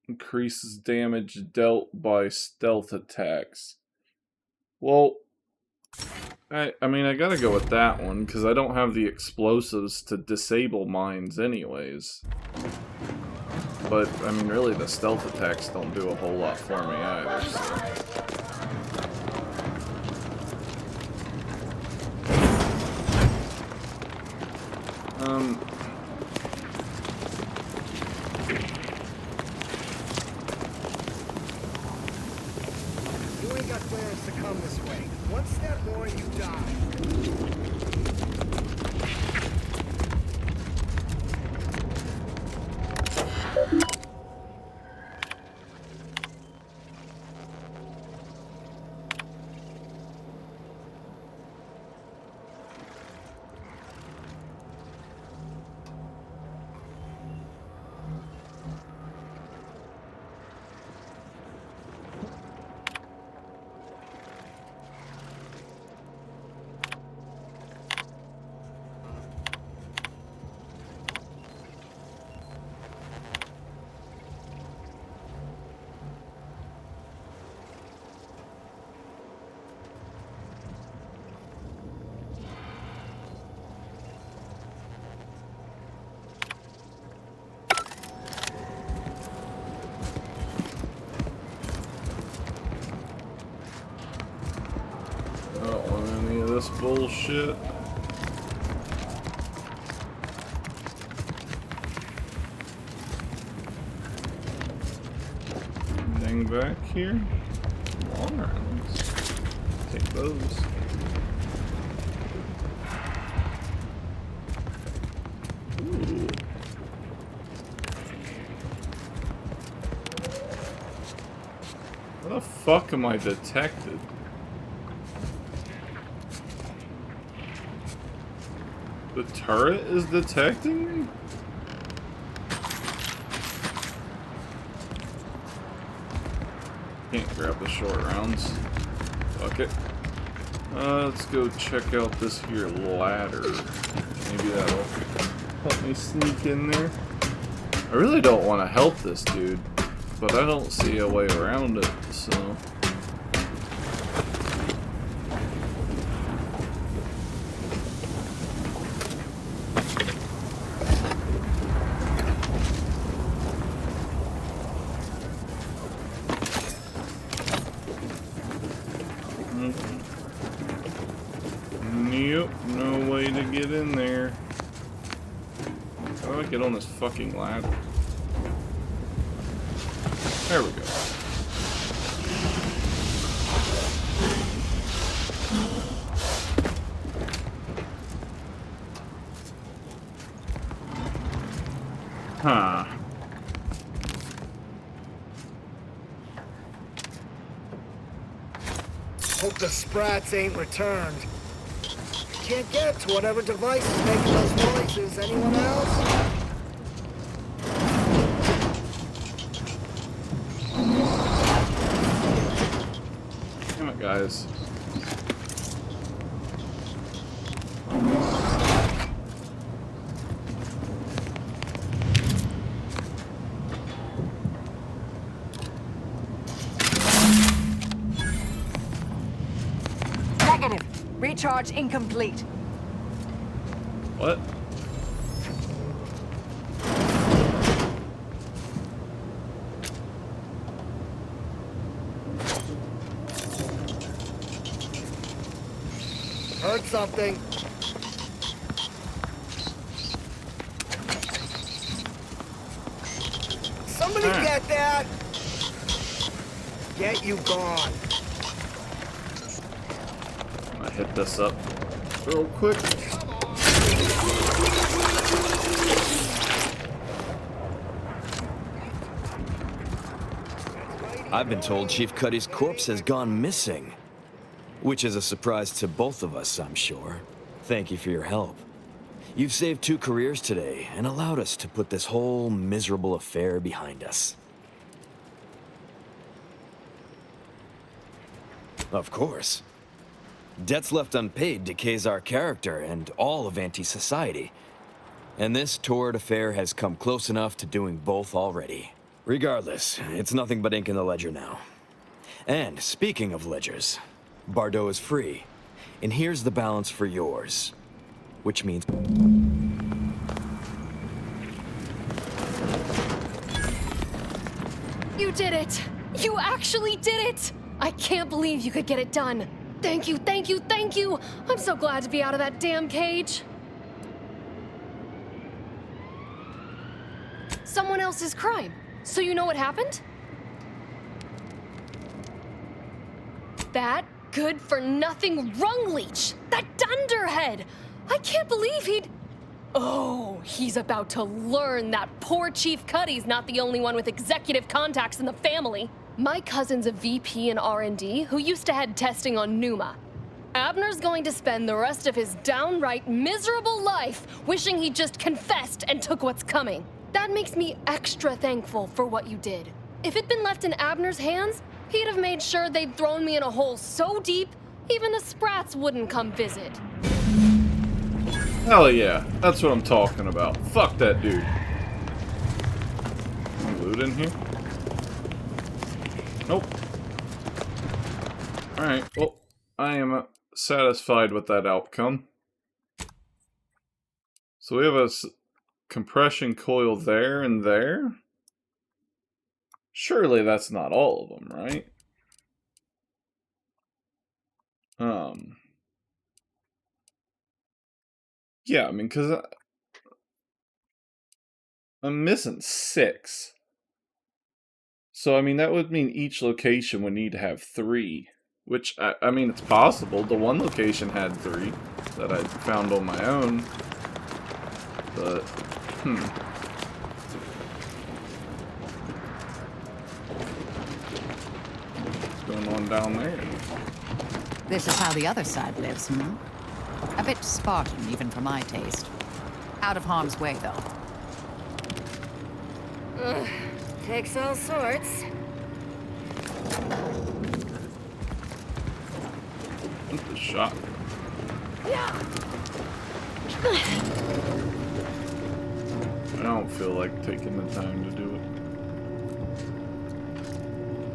Increases damage dealt by stealth attacks. Well, I mean, I gotta go with that one, because I don't have the explosives to disable mines anyways. But, I mean, really, the stealth attacks don't do a whole lot for me either, so... You ain't got clearance to come this way. One step more and you die. This bullshit. Anything back here? Long arms. Take those. Ooh. fuck am I detected? The turret is detecting me? Can't grab the short rounds. Fuck it. Let's go check out this here ladder. Maybe that'll help me sneak in there. I really don't want to help this dude, but I don't see a way around it, so... Nope, no way to get in there. How do I get on this fucking ladder? There we go. Huh. Hope the sprats ain't returned. Can't get to whatever device is making those noises. Anyone else? Damn it, guys. Negative. Recharge incomplete. What? Heard something. Somebody get that! Get you gone. I'm gonna hit this up real quick. I've been told Chief Cuddy's corpse has gone missing. Which is a surprise to both of us, I'm sure. Thank you for your help. You've saved 2 careers today and allowed us to put this whole miserable affair behind us. Of course. Debts left unpaid decays our character and all of anti-society. And this torrid affair has come close enough to doing both already. Regardless, it's nothing but ink in the ledger now. And speaking of ledgers, Bardot is free. And here's the balance for yours. Which means... You did it! You actually did it! I can't believe you could get it done. Thank you, thank you, thank you! I'm so glad to be out of that damn cage. Someone else's crime. So you know what happened? That good-for-nothing rung leech! That dunderhead! I can't believe he'd... Oh, he's about to learn that poor Chief Cuddy's not the only one with executive contacts in the family. My cousin's a VP in R&D who used to head testing on Numa. Abner's going to spend the rest of his downright miserable life wishing he just confessed and took what's coming. That makes me extra thankful for what you did. If it'd been left in Abner's hands, he'd have made sure they'd thrown me in a hole so deep, even the sprats wouldn't come visit. Hell yeah, that's what I'm talking about. Fuck that dude. Any loot in here? Nope. Alright, well, I am satisfied with that outcome. So we have a compression coil there and there. Surely that's not all of them, right? Yeah, I mean, because I'm missing 6. So, I mean, that would mean each location would need to have 3. Which, I mean, it's possible. The one location had 3 that I found on my own. But, going on down there? This is how the other side lives, hmm? A bit Spartan, even for my taste. Out of harm's way, though. Takes all sorts. What's the shot? I don't feel like taking the time to do it.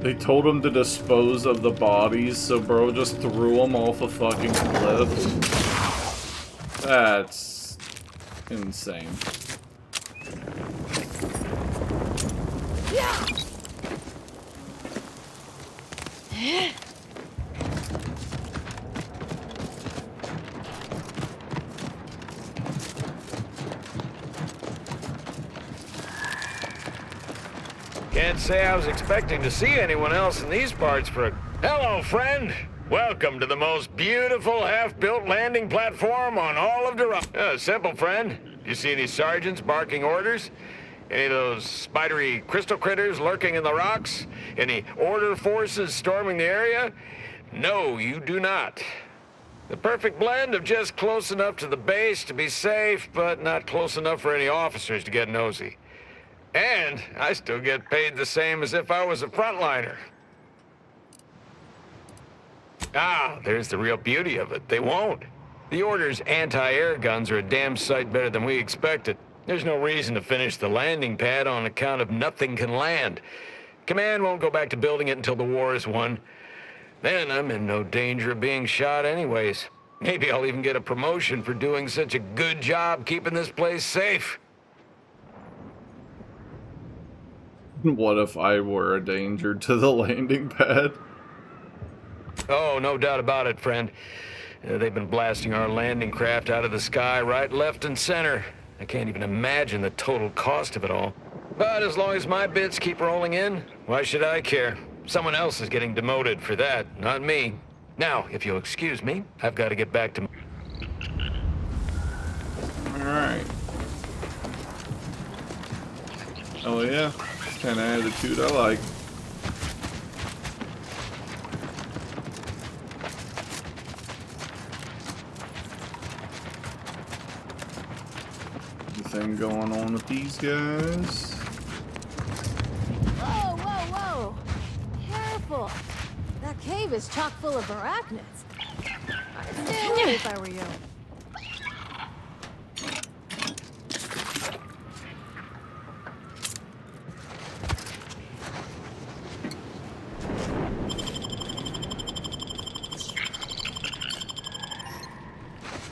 They told him to dispose of the bodies, so bro just threw them off a fucking cliff. That's insane. Can't say I was expecting to see anyone else in these parts for a... Hello, friend. Welcome to the most beautiful half-built landing platform on all of Duran. Simple, friend. You see any sergeants barking orders? Any of those spidery crystal critters lurking in the rocks? Any order forces storming the area? No, you do not. The perfect blend of just close enough to the base to be safe, but not close enough for any officers to get nosy. And I still get paid the same as if I was a frontliner. Ah, there's the real beauty of it. They won't. The Order's anti-air guns are a damn sight better than we expected. There's no reason to finish the landing pad on account of nothing can land. Command won't go back to building it until the war is won. Then I'm in no danger of being shot anyways. Maybe I'll even get a promotion for doing such a good job keeping this place safe. What if I were a danger to the landing pad? Oh, no doubt about it, friend. They've been blasting our landing craft out of the sky right, left, and center. I can't even imagine the total cost of it all. But as long as my bits keep rolling in, why should I care? Someone else is getting demoted for that, not me. Now, if you'll excuse me, I've got to get back to... Alright. Oh yeah, kind of attitude I like. Anything going on with these guys? Whoa, whoa, whoa! Careful! That cave is chock full of arachnids. I'd stay away if I were you.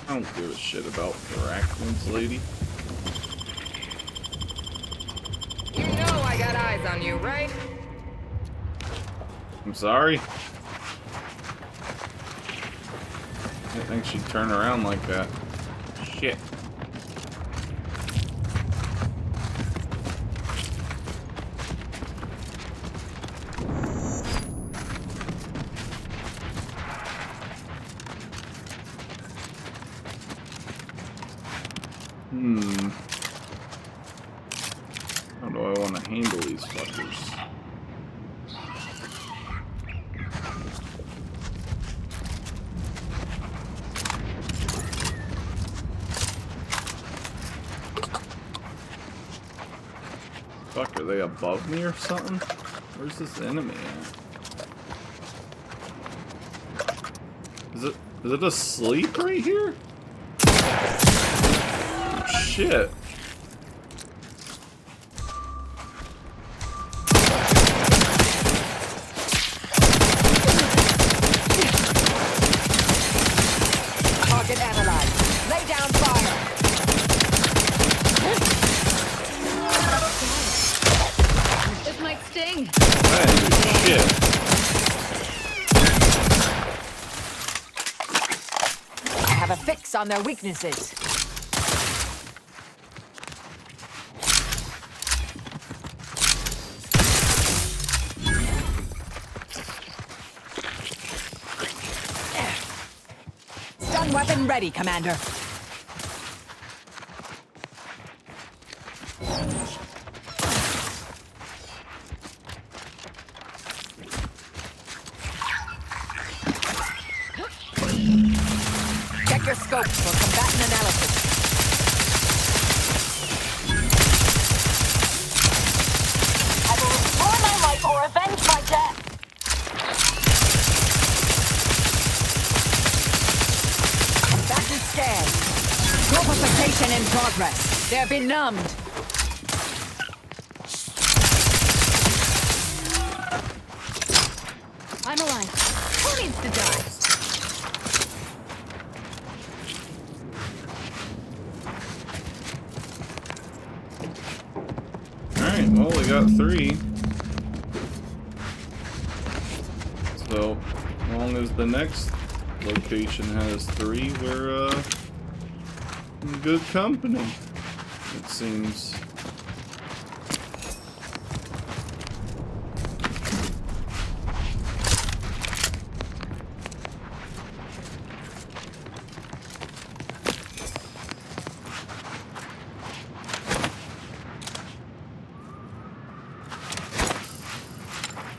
I don't give a shit about arachnids, lady. You know I got eyes on you, right? I'm sorry. I didn't think she'd turn around like that. Shit. How do I want to handle these fuckers? Fuck, are they above me or something? Where's this enemy at? Is it asleep right here? Oh, shit. Target analyzed. Lay down fire. This might sting. Hey, shit. I have a fix on their weaknesses. Stun weapon ready, Commander. Check your scopes for combatant analysis. I will restore my life or avenge my death. Combatant scanned. Corporification in progress. They're benumbed. I'm alive. Who needs to die? Alright, well, we got 3. So, as long as the next location has 3, we're, in good company, it seems.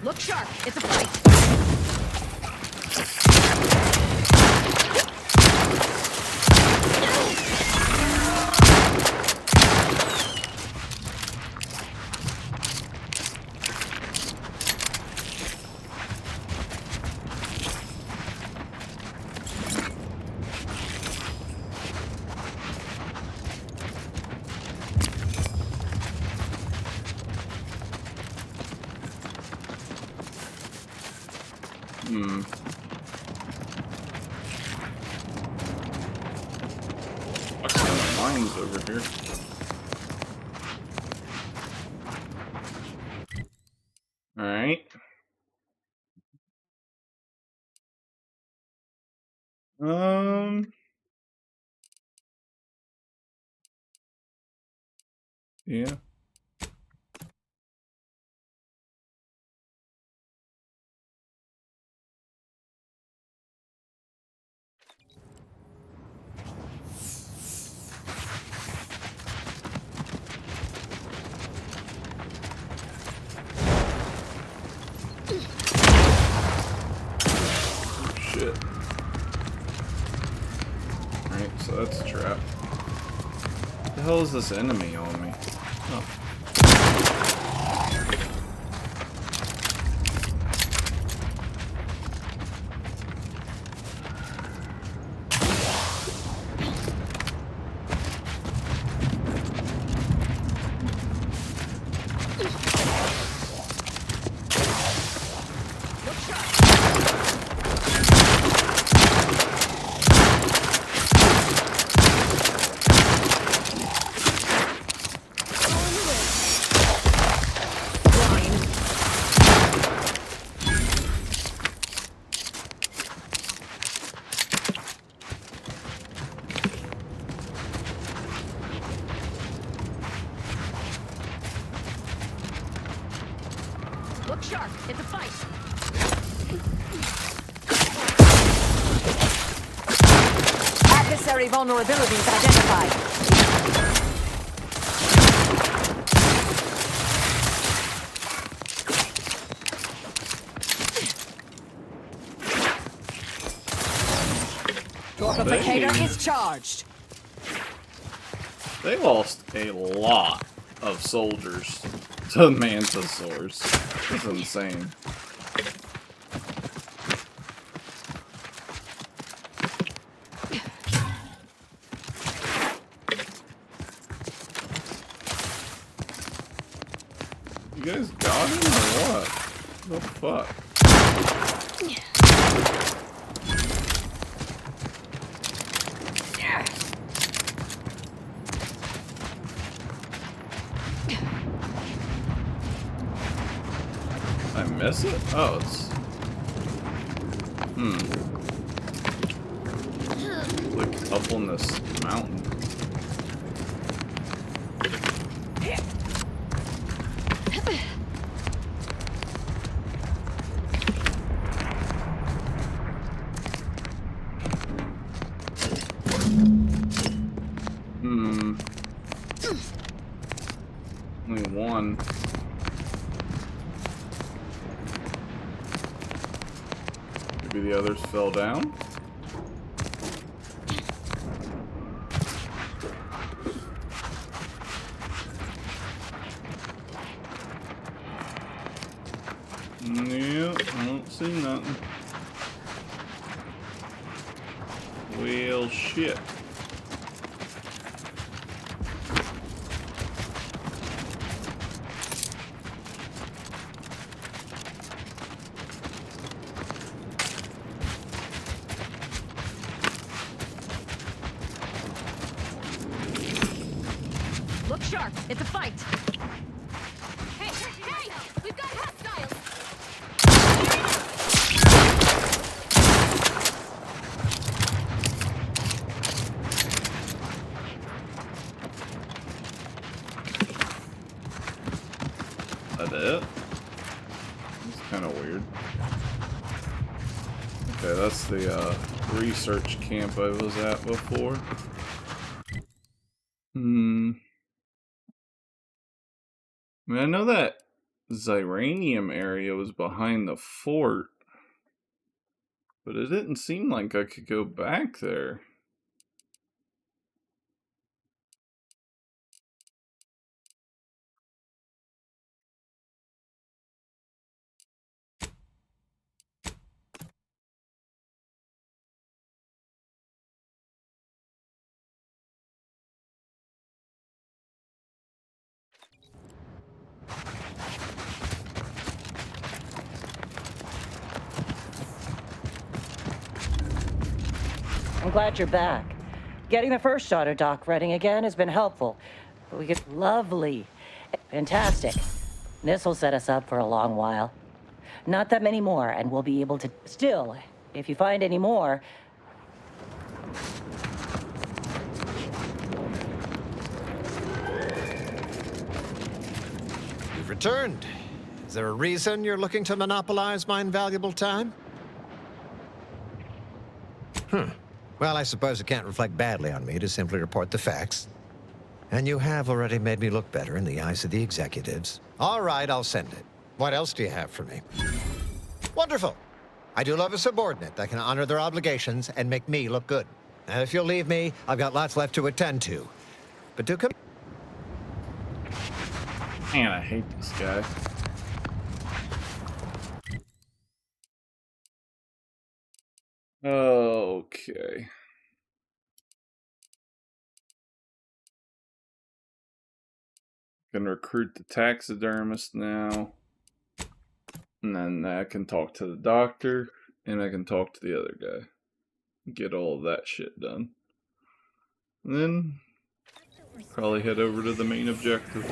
Look sharp. It's a fight. What kind of mines over here? Alright. Yeah. Shit. Alright, so that's a trap. What the hell is this enemy on me? Oh. Look sharp. It's a fight. Adversary vulnerabilities identified. Torpificator is charged. They lost a lot of soldiers to Mantisaurs. That's insane. You guys got him or what? The fuck? I miss it? Oh, it's... like up on this mountain. Only one. Maybe the others fell down? Well, shit. Look sharp. It's a fight. Hey, we've got hostiles. That it? It's kind of weird. Okay, that's the research camp I was at before. I mean, I know that Zyranium area was behind the fort, but it didn't seem like I could go back there. I'm glad you're back. Getting the first auto dock running again has been helpful. But we get lovely. Fantastic. This'll set us up for a long while. Not that many more, and we'll be able to... Still, if you find any more... You've returned. Is there a reason you're looking to monopolize my invaluable time? Well, I suppose it can't reflect badly on me to simply report the facts. And you have already made me look better in the eyes of the executives. All right, I'll send it. What else do you have for me? Wonderful. I do love a subordinate that can honor their obligations and make me look good. And if you'll leave me, I've got lots left to attend to. But do come... Man, I hate this guy. Okay. Can recruit the taxidermist now. And then I can talk to the doctor, and I can talk to the other guy. Get all of that shit done. And then probably head over to the main objective.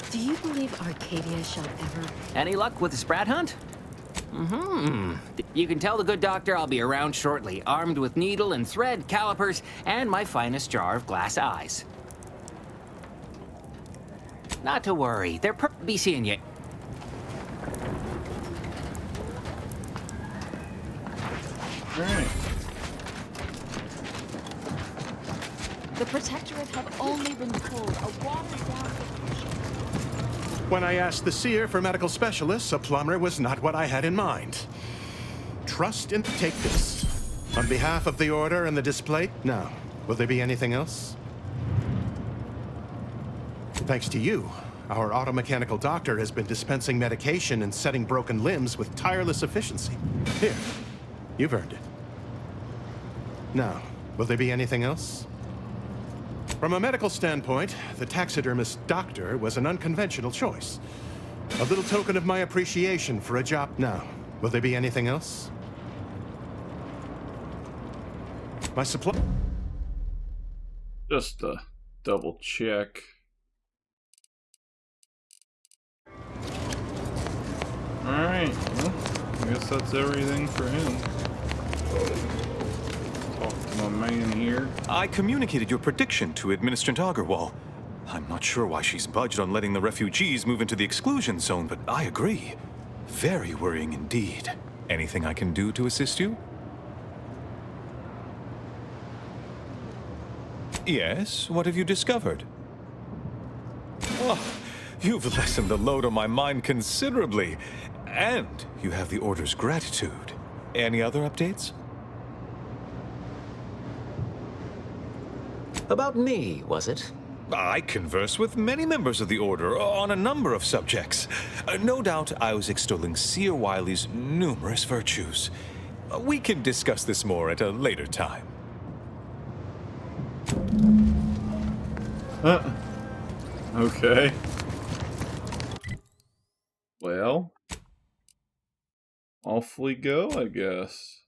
Do you believe Arcadia shall ever... Any luck with the Sprat hunt? You can tell the good doctor I'll be around shortly, armed with needle and thread, calipers, and my finest jar of glass eyes. Not to worry, they'll be seeing you. Alright. The Protectorate have only been told a watered-down... When I asked the seer for medical specialists, a plumber was not what I had in mind. Trust and take this. On behalf of the Order and the display... Now, will there be anything else? Thanks to you, our automechanical doctor has been dispensing medication and setting broken limbs with tireless efficiency. Here, you've earned it. Now, will there be anything else? From a medical standpoint, the taxidermist doctor was an unconventional choice. A little token of my appreciation for a job. Now, will there be anything else? My supply... Just to double check. Alright, well, I guess that's everything for him. Talk to my man here. I communicated your prediction to Administrator Agarwal. I'm not sure why she's budged on letting the refugees move into the exclusion zone, but I agree. Very worrying indeed. Anything I can do to assist you? Yes, what have you discovered? Oh, you've lessened the load on my mind considerably. And you have the Order's gratitude. Any other updates? About me, was it? I converse with many members of the Order on a number of subjects. No doubt I was extolling Seer Wiley's numerous virtues. We can discuss this more at a later time. Okay. Well, off we go, I guess.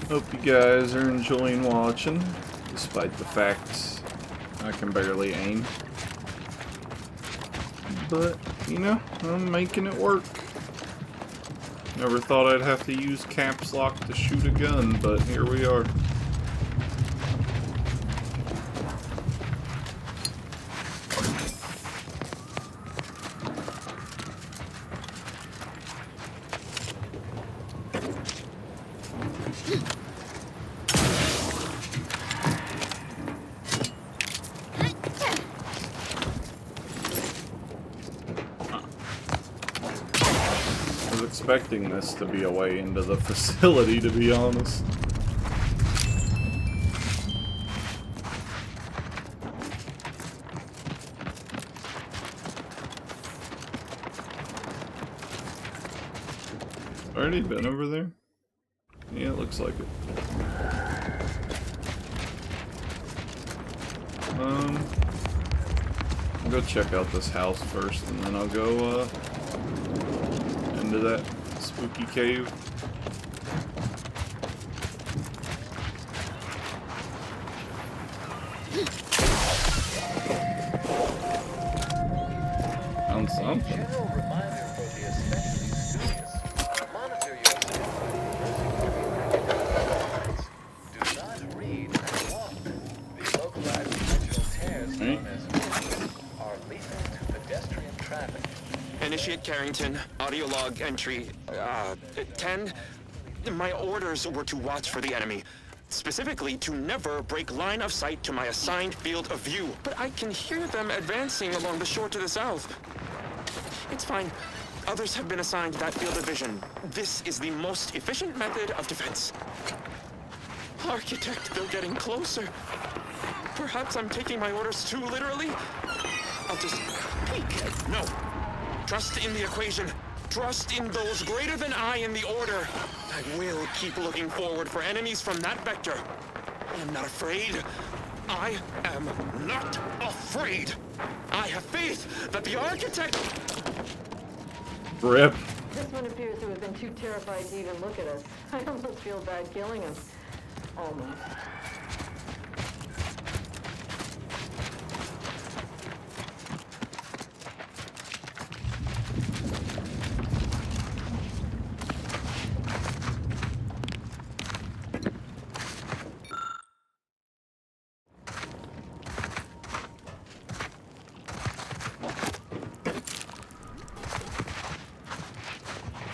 Hope you guys are enjoying watching, despite the fact I can barely aim. But, you know, I'm making it work. Never thought I'd have to use caps lock to shoot a gun, but here we are. I was expecting this to be a way into the facility, to be honest. Already been over there? Yeah, it looks like it. I'll go check out this house first, and then I'll go into that spooky cave. Found something. Initiate Carrington, audio log entry, 10. My orders were to watch for the enemy. Specifically, to never break line of sight to my assigned field of view. But I can hear them advancing along the shore to the south. It's fine. Others have been assigned that field of vision. This is the most efficient method of defense. Architect, they're getting closer. Perhaps I'm taking my orders too literally. I'll just tweak. No. Trust in the equation. Trust in those greater than I in the order. I will keep looking forward for enemies from that vector. I am not afraid. I am not afraid. I have faith that the architect... Rip. This one appears to have been too terrified to even look at us. I almost feel bad killing him. Almost.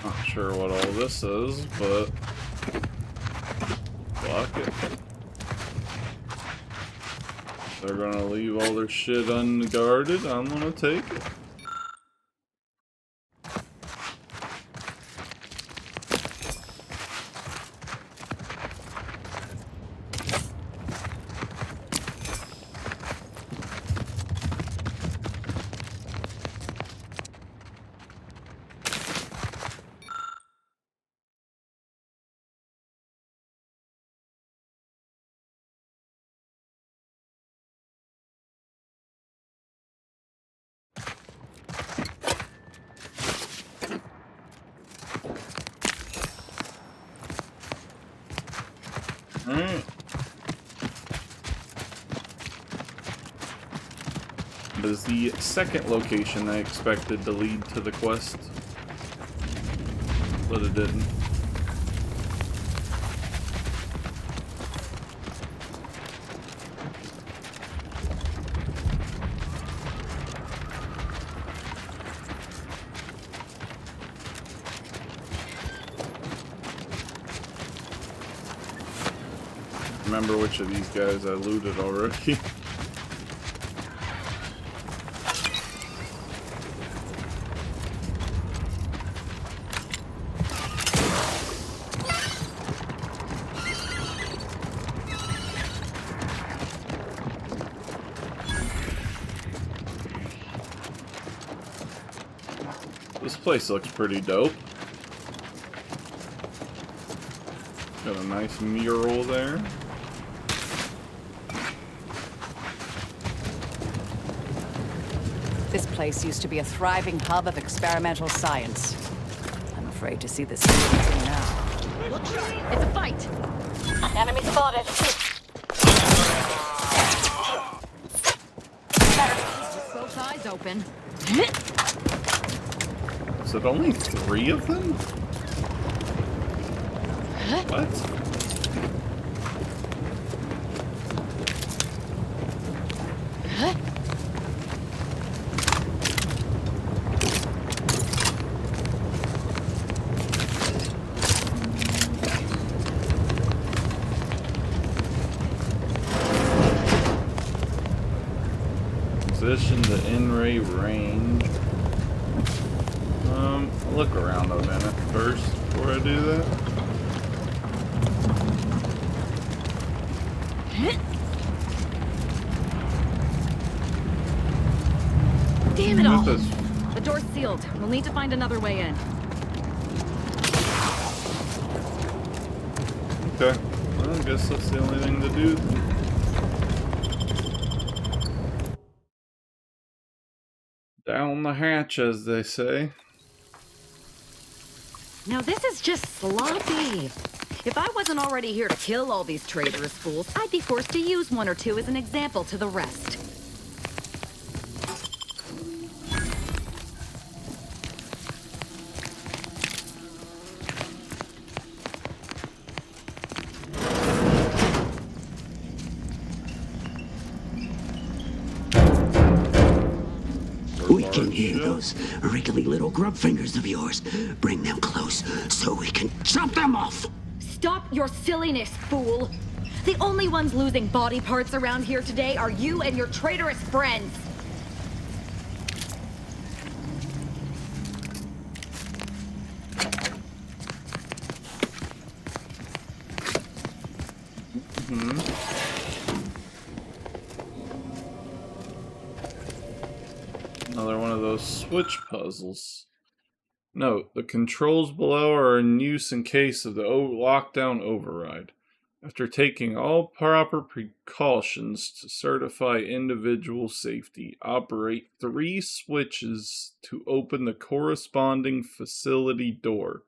Not sure what all this is, but fuck it. They're gonna leave all their shit unguarded. I'm gonna take it. Alright. That is the second location I expected to lead to the quest, but it didn't. Remember which of these guys I looted already. This place looks pretty dope. Got a nice mural there. This place used to be a thriving hub of experimental science. I'm afraid to see this thing now. It's a fight! Enemy spotted. Just both eyes open. Is it only 3 of them? What? Position the in-ray range. I'll look around a minute first before I do that. Damn it all! The door's sealed. We'll need to find another way in. Okay. Well, I guess that's the only thing to do. Down the hatch, as they say. Now this is just sloppy. If I wasn't already here to kill all these traitorous fools, I'd be forced to use one or two as an example to the rest. We can hear those wriggly little grub fingers of yours. Bring them close so we can chop them off. Stop your silliness, fool! The only ones losing body parts around here today are you and your traitorous friends. Another one of those switch puzzles. Note, the controls below are in use in case of the lockdown override. After taking all proper precautions to certify individual safety, operate 3 switches to open the corresponding facility door.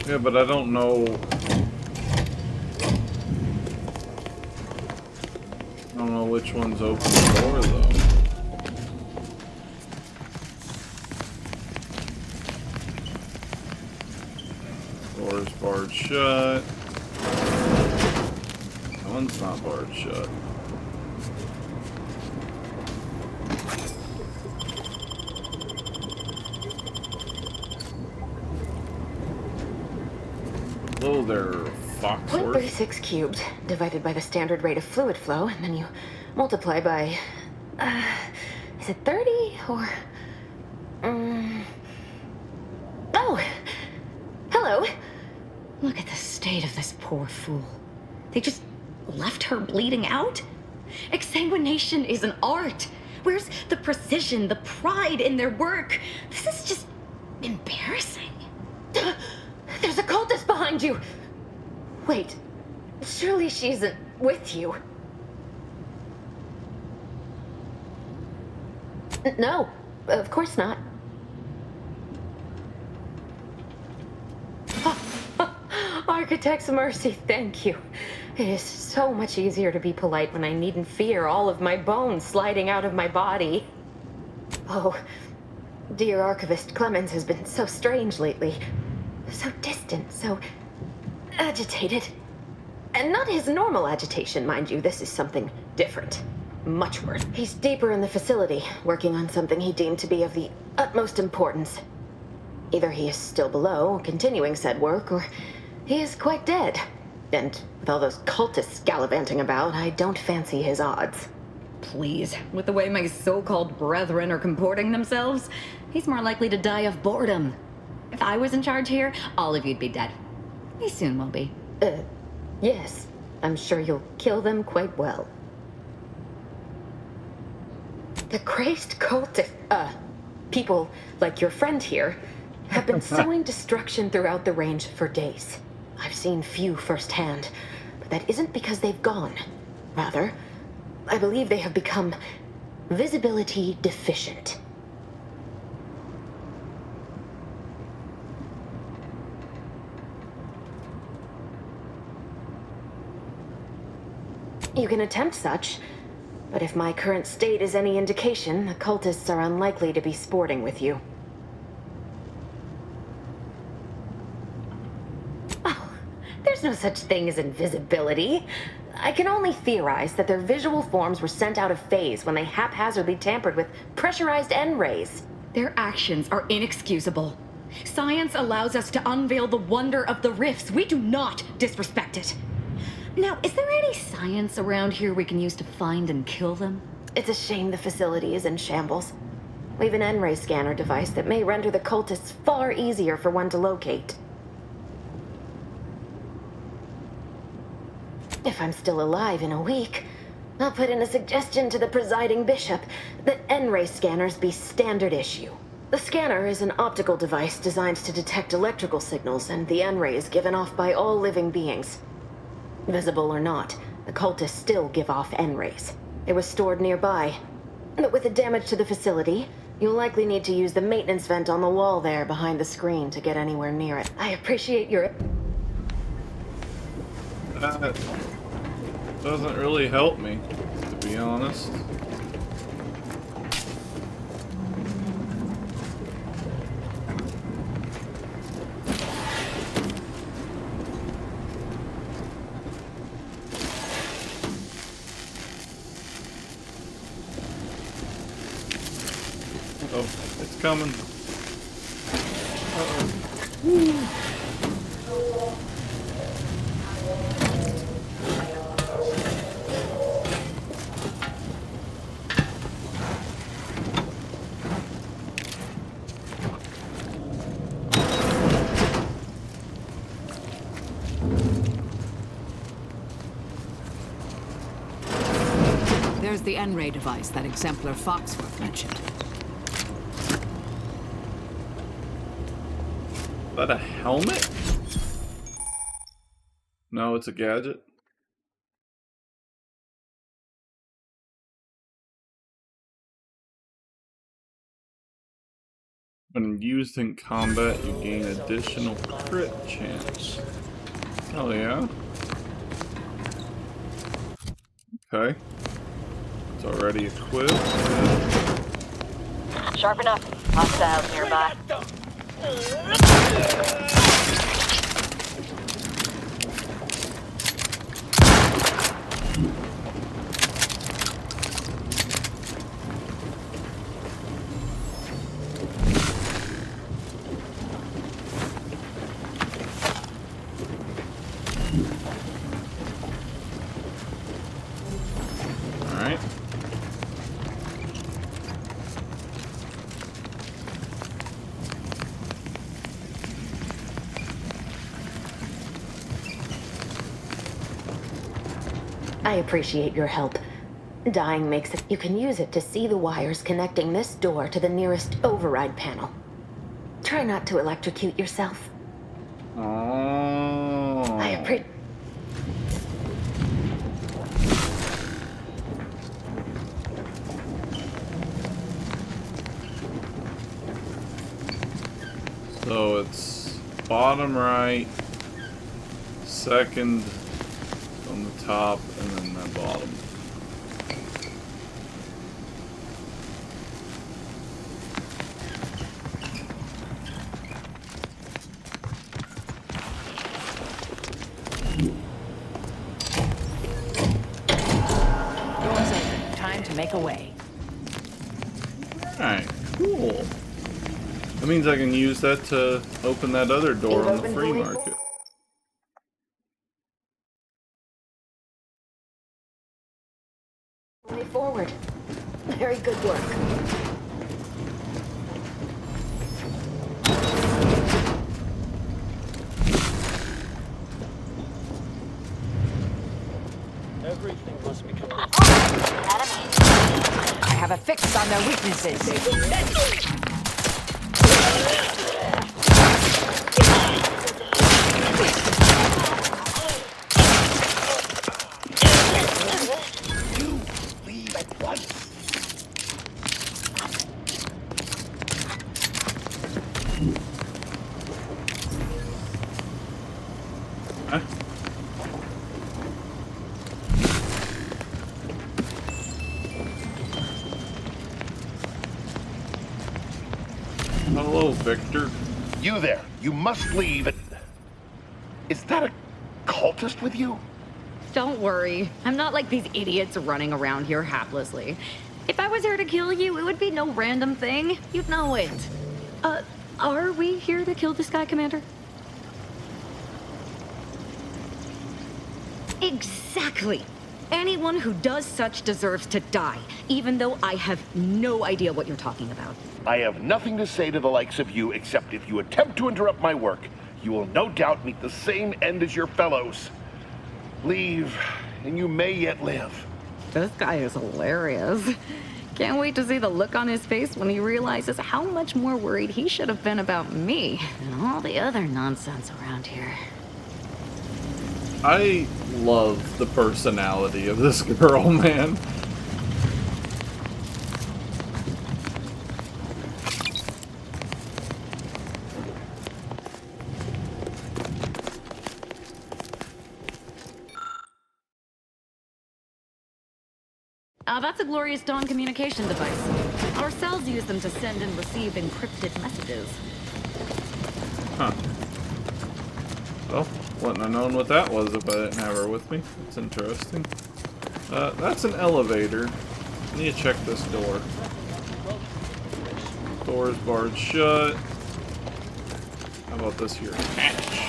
Yeah, but I don't know. I don't know which one's open the door, though. Door's barred shut. That one's not barred shut. Hello there, Foxworth. 0.36 cubed divided by the standard rate of fluid flow, and then you multiply by, is it 30 or, oh, hello. Look at the state of this poor fool. They just left her bleeding out? Exsanguination is an art. Where's the precision, the pride in their work? This is just embarrassing. There's a cultist behind you. Wait, surely she isn't with you. No, of course not. Architect's mercy, thank you. It is so much easier to be polite when I needn't fear all of my bones sliding out of my body. Oh, dear Archivist Clemens has been so strange lately. So distant, so agitated. And not his normal agitation, mind you. This is something different. Much worse. He's deeper in the facility, working on something he deemed to be of the utmost importance. Either he is still below, continuing said work, or he is quite dead. And with all those cultists gallivanting about, I don't fancy his odds. Please, with the way my so-called brethren are comporting themselves, he's more likely to die of boredom. If I was in charge here, all of you'd be dead. He soon will be. Yes. I'm sure you'll kill them quite well. The crazed cultist, people like your friend here have been sowing destruction throughout the range for days. I've seen few firsthand, but that isn't because they've gone. Rather, I believe they have become visibility deficient. You can attempt such, but if my current state is any indication, the cultists are unlikely to be sporting with you. Oh, there's no such thing as invisibility. I can only theorize that their visual forms were sent out of phase when they haphazardly tampered with pressurized N-rays. Their actions are inexcusable. Science allows us to unveil the wonder of the rifts. We do not disrespect it. Now, is there any science around here we can use to find and kill them? It's a shame the facility is in shambles. We've an N-ray scanner device that may render the cultists far easier for one to locate. If I'm still alive in a week, I'll put in a suggestion to the presiding bishop that N-ray scanners be standard issue. The scanner is an optical device designed to detect electrical signals and the N-rays given off by all living beings. Visible or not, the cultists still give off N-rays. It was stored nearby. But with the damage to the facility, you'll likely need to use the maintenance vent on the wall there behind the screen to get anywhere near it. I appreciate your... That doesn't really help me, to be honest. Oh, it's coming. Uh-oh. There's the N-ray device that Exemplar Foxworth mentioned. Is that a helmet? No, it's a gadget. When used in combat, you gain additional crit chance. Oh yeah? Okay. It's already equipped. Sharp enough. Hostiles nearby. Alright. I appreciate your help. Dying makes it... You can use it to see the wires connecting this door to the nearest override panel. Try not to electrocute yourself. Oh. I appreciate... bottom right, second on the top, and then the bottom. Doors open. Time to make a way. Alright, cool. That means I can use that to open that other door on the free market. Way forward. Very good work. Everything must be coming. I have a fix on their weaknesses. Leave at once. Huh? Hello, Victor. You there. You must leave. Is that a cultist with you? Don't worry. I'm not like these idiots running around here haplessly. If I was here to kill you, it would be no random thing. You'd know it. Are we here to kill this guy, Commander? Exactly. Anyone who does such deserves to die, even though I have no idea what you're talking about. I have nothing to say to the likes of you, except if you attempt to interrupt my work, you will no doubt meet the same end as your fellows. Leave, and you may yet live. This guy is hilarious. Can't wait to see the look on his face when he realizes how much more worried he should have been about me and all the other nonsense around here. I love the personality of this girl, man. That's a Glorious Dawn communication device. Our cells use them to send and receive encrypted messages. Huh. Well, wouldn't have known what that was if I didn't have her with me. That's interesting. That's an elevator. I need to check this door. Door's barred shut. How about this here? Hatch.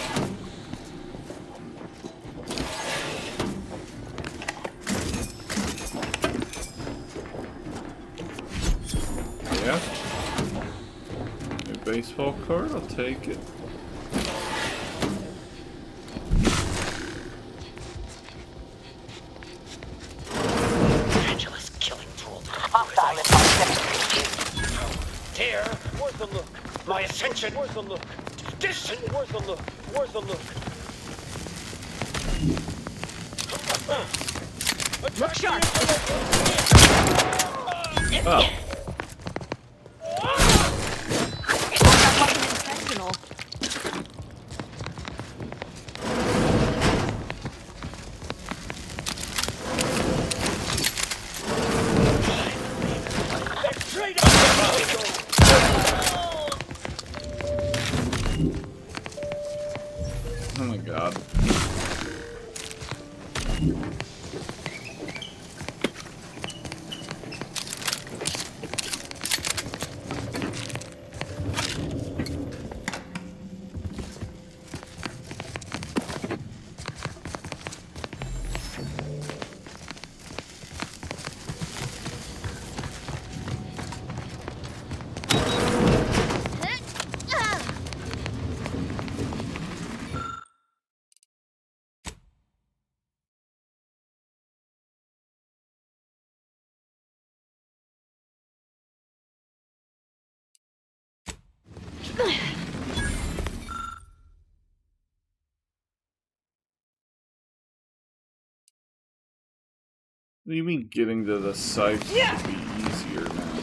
Yeah. New baseball card, I'll take it. Angela's killing tool. Here, where's the look? My ascension, where's the look? Distant, where's the look? Where's the look? Look sharp. Oh. Oh my god. What do you mean getting to the sites would be easier now?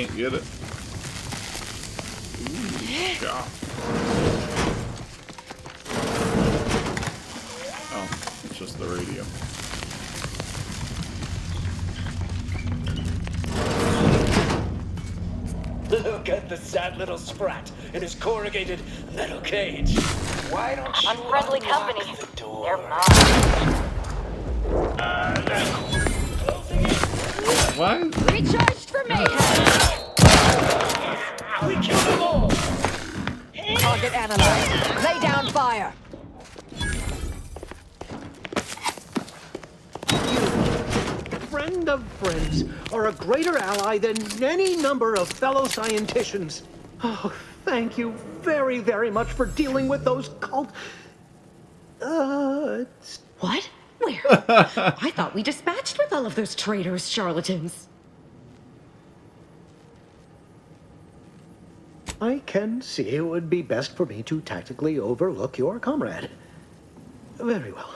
can't get it. Ooh, shot. Oh, it's just the radio. Look at the sad little sprat in his corrugated metal cage. Why don't you Unfriendly unlock company. the door? They're mine. Why? Recharged for me! We killed them all! Target analyzed. Lay down fire. Friend of friends, are a greater ally than any number of fellow scienticians. Oh, thank you very, very much for dealing with those cult... What? Where? I thought we dispatched with all of those traitorous charlatans. I can see it would be best for me to tactically overlook your comrade. Very well.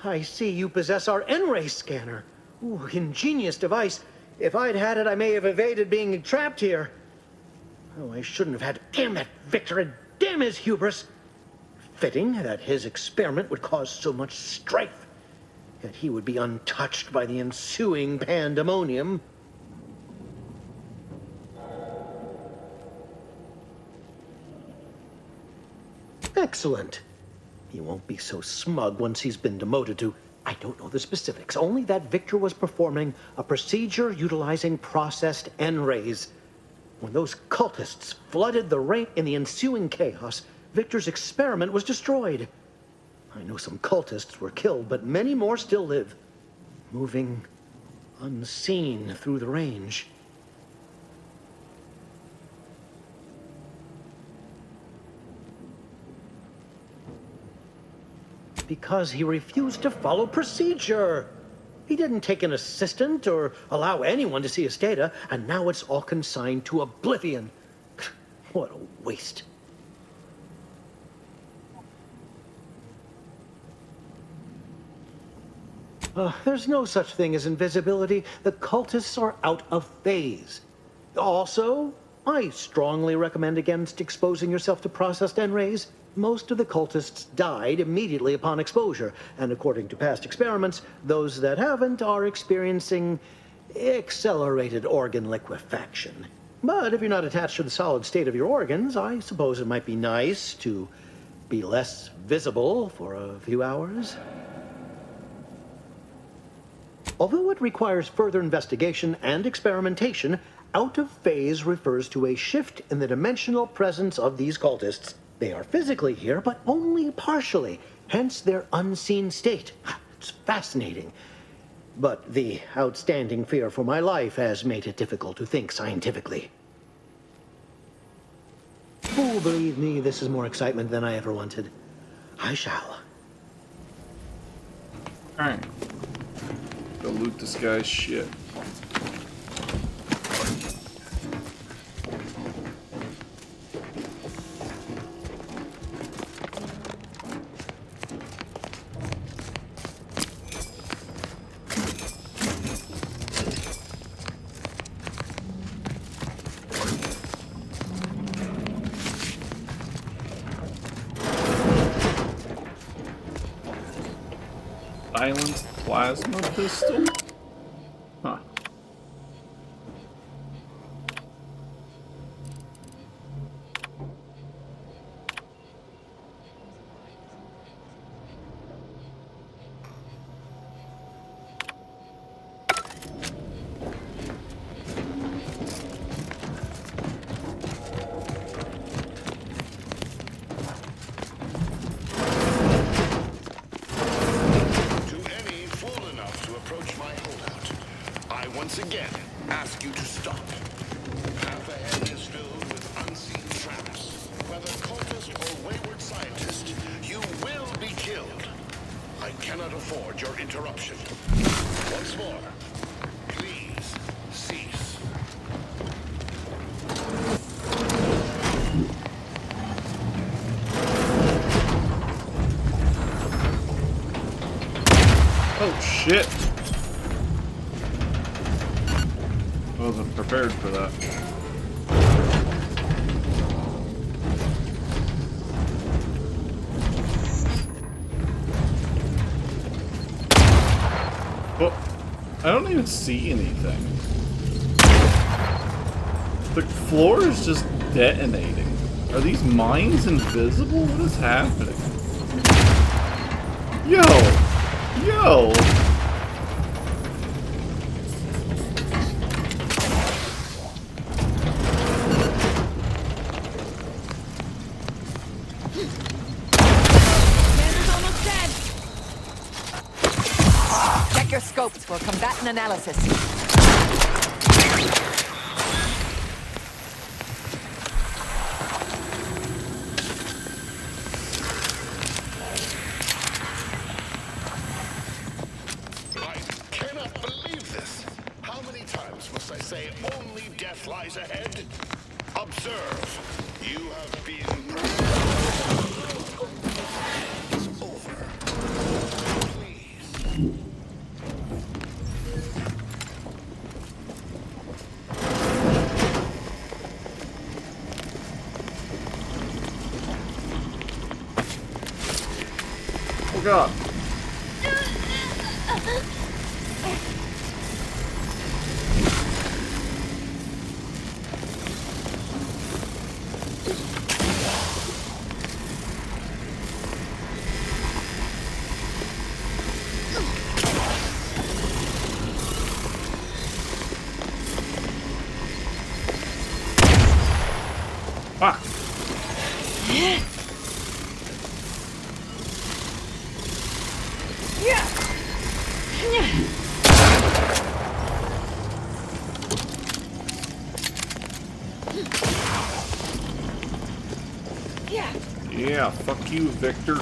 I see you possess our N-ray scanner. Ooh, ingenious device. If I'd had it, I may have evaded being trapped here. Oh, I shouldn't have had. Damn that Victor, and damn his hubris. Fitting that his experiment would cause so much strife. Yet he would be untouched by the ensuing pandemonium. Excellent. He won't be so smug once he's been demoted to... I don't know the specifics, only that Victor was performing a procedure utilizing processed N-rays. When those cultists flooded the ring in the ensuing chaos, Victor's experiment was destroyed. I know some cultists were killed, but many more still live, moving unseen through the range. Because he refused to follow procedure. He didn't take an assistant or allow anyone to see his data, and now it's all consigned to oblivion. What a waste. There's no such thing as invisibility. The cultists are out of phase. Also, I strongly recommend against exposing yourself to processed N-rays. Most of the cultists died immediately upon exposure, and according to past experiments, those that haven't are experiencing accelerated organ liquefaction. But if you're not attached to the solid state of your organs, I suppose it might be nice to be less visible for a few hours. Although it requires further investigation and experimentation, out of phase refers to a shift in the dimensional presence of these cultists. They are physically here, but only partially, hence their unseen state. It's fascinating. But the outstanding fear for my life has made it difficult to think scientifically. Oh, believe me, this is more excitement than I ever wanted. I shall. Alright. Go loot this guy's shit. Silenced plasma pistol? Huh. Once again, ask you to stop. Path ahead is filled with unseen traps. Whether cultist or wayward scientist, you will be killed. I cannot afford your interruption. Once more, please cease. Oh shit! Wasn't prepared for that. I don't even see anything. The floor is just detonating. Are these mines invisible? What is happening? Yo! Yo! Check your scopes for combatant analysis. Cannot believe this. How many times must I say only death lies ahead? Observe. You have been It's over. Please. Oh god. Fuck. Yeah, fuck you, Victor.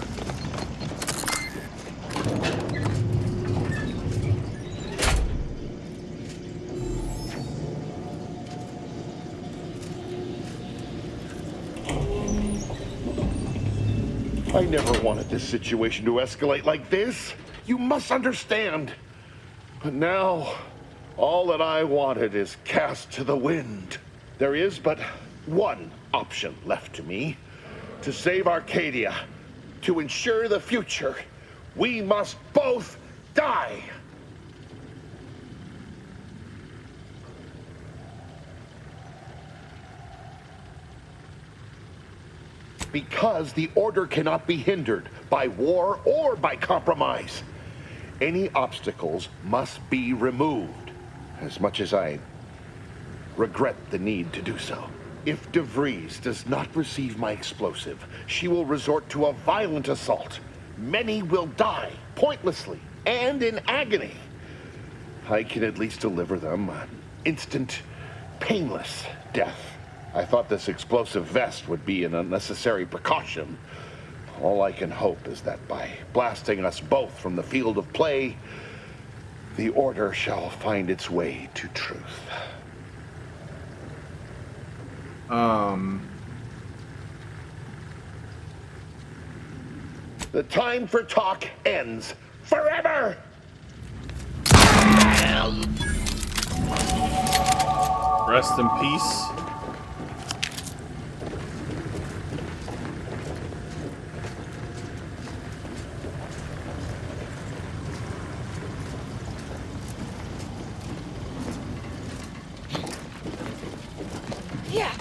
I never wanted this situation to escalate like this. You must understand. But now, all that I wanted is cast to the wind. There is but one option left to me. To save Arcadia, to ensure the future, we must both die. Because the order cannot be hindered by war or by compromise. Any obstacles must be removed, as much as I regret the need to do so. If De Vries does not receive my explosive, she will resort to a violent assault. Many will die, pointlessly, and in agony. I can at least deliver them an instant, painless death. I thought this explosive vest would be an unnecessary precaution. All I can hope is that by blasting us both from the field of play, the order shall find its way to truth. The time for talk ends forever! Rest in peace. Yeah.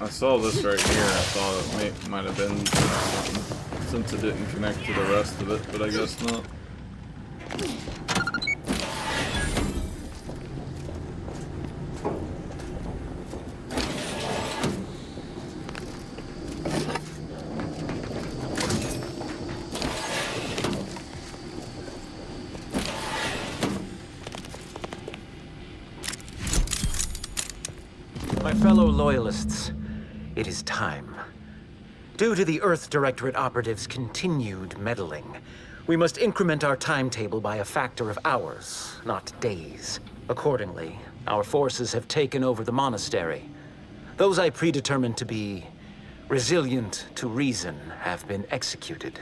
I saw this right here. I thought it might have been something, since it didn't connect to the rest of it, but I guess not. My fellow Loyalists, it is time. Due to the Earth Directorate operatives' continued meddling, we must increment our timetable by a factor of hours, not days. Accordingly, our forces have taken over the monastery. Those I predetermined to be resilient to reason have been executed.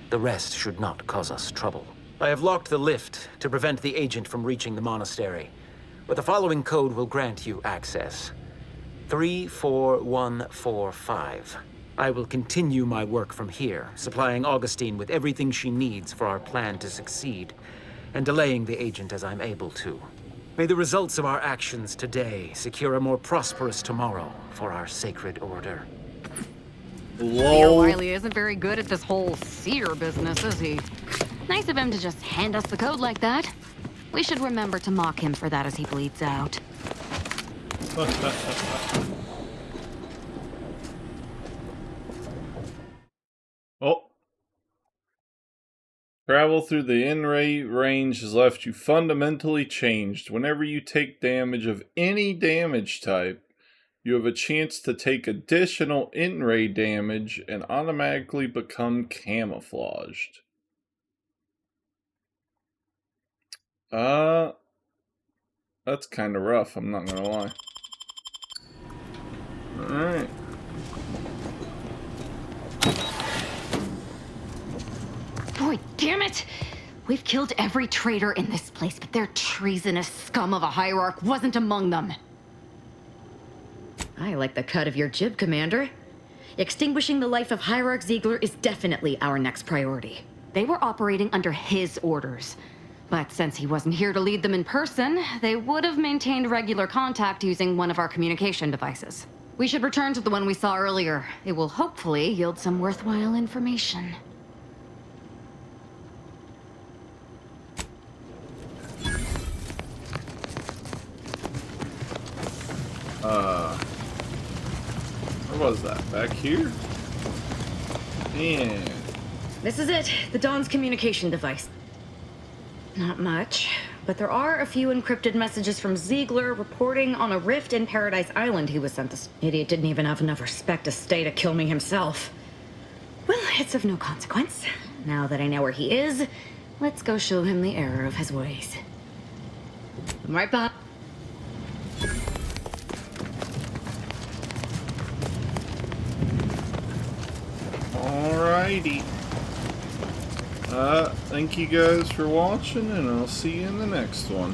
The rest should not cause us trouble. I have locked the lift to prevent the agent from reaching the monastery, but the following code will grant you access. 34145. I will continue my work from here, supplying Augustine with everything she needs for our plan to succeed, and delaying the agent as I'm able to. May the results of our actions today secure a more prosperous tomorrow for our sacred order. Leo Wiley isn't very good at this whole seer business, is he? Nice of him to just hand us the code like that. We should remember to mock him for that as he bleeds out. Oh. Travel through the in-ray range has left you fundamentally changed. Whenever you take damage of any damage type, you have a chance to take additional in-ray damage and automatically become camouflaged. That's kind of rough, I'm not gonna lie. Alright. Boy, damn it! We've killed every traitor in this place, but their treasonous scum of a hierarch wasn't among them. I like the cut of your jib, Commander. Extinguishing the life of Hierarch Ziegler is definitely our next priority. They were operating under his orders. But since he wasn't here to lead them in person, they would have maintained regular contact using one of our communication devices. We should return to the one we saw earlier. It will hopefully yield some worthwhile information. Where was that? Back here? Yeah. This is it, the Dawn's communication device. Not much, but there are a few encrypted messages from Ziegler reporting on a rift in Paradise Island he was sent to. Idiot didn't even have enough respect to stay to kill me himself. Well, it's of no consequence. Now that I know where he is, let's go show him the error of his ways. I'm right back. Alrighty. Thank you guys for watching, and I'll see you in the next one.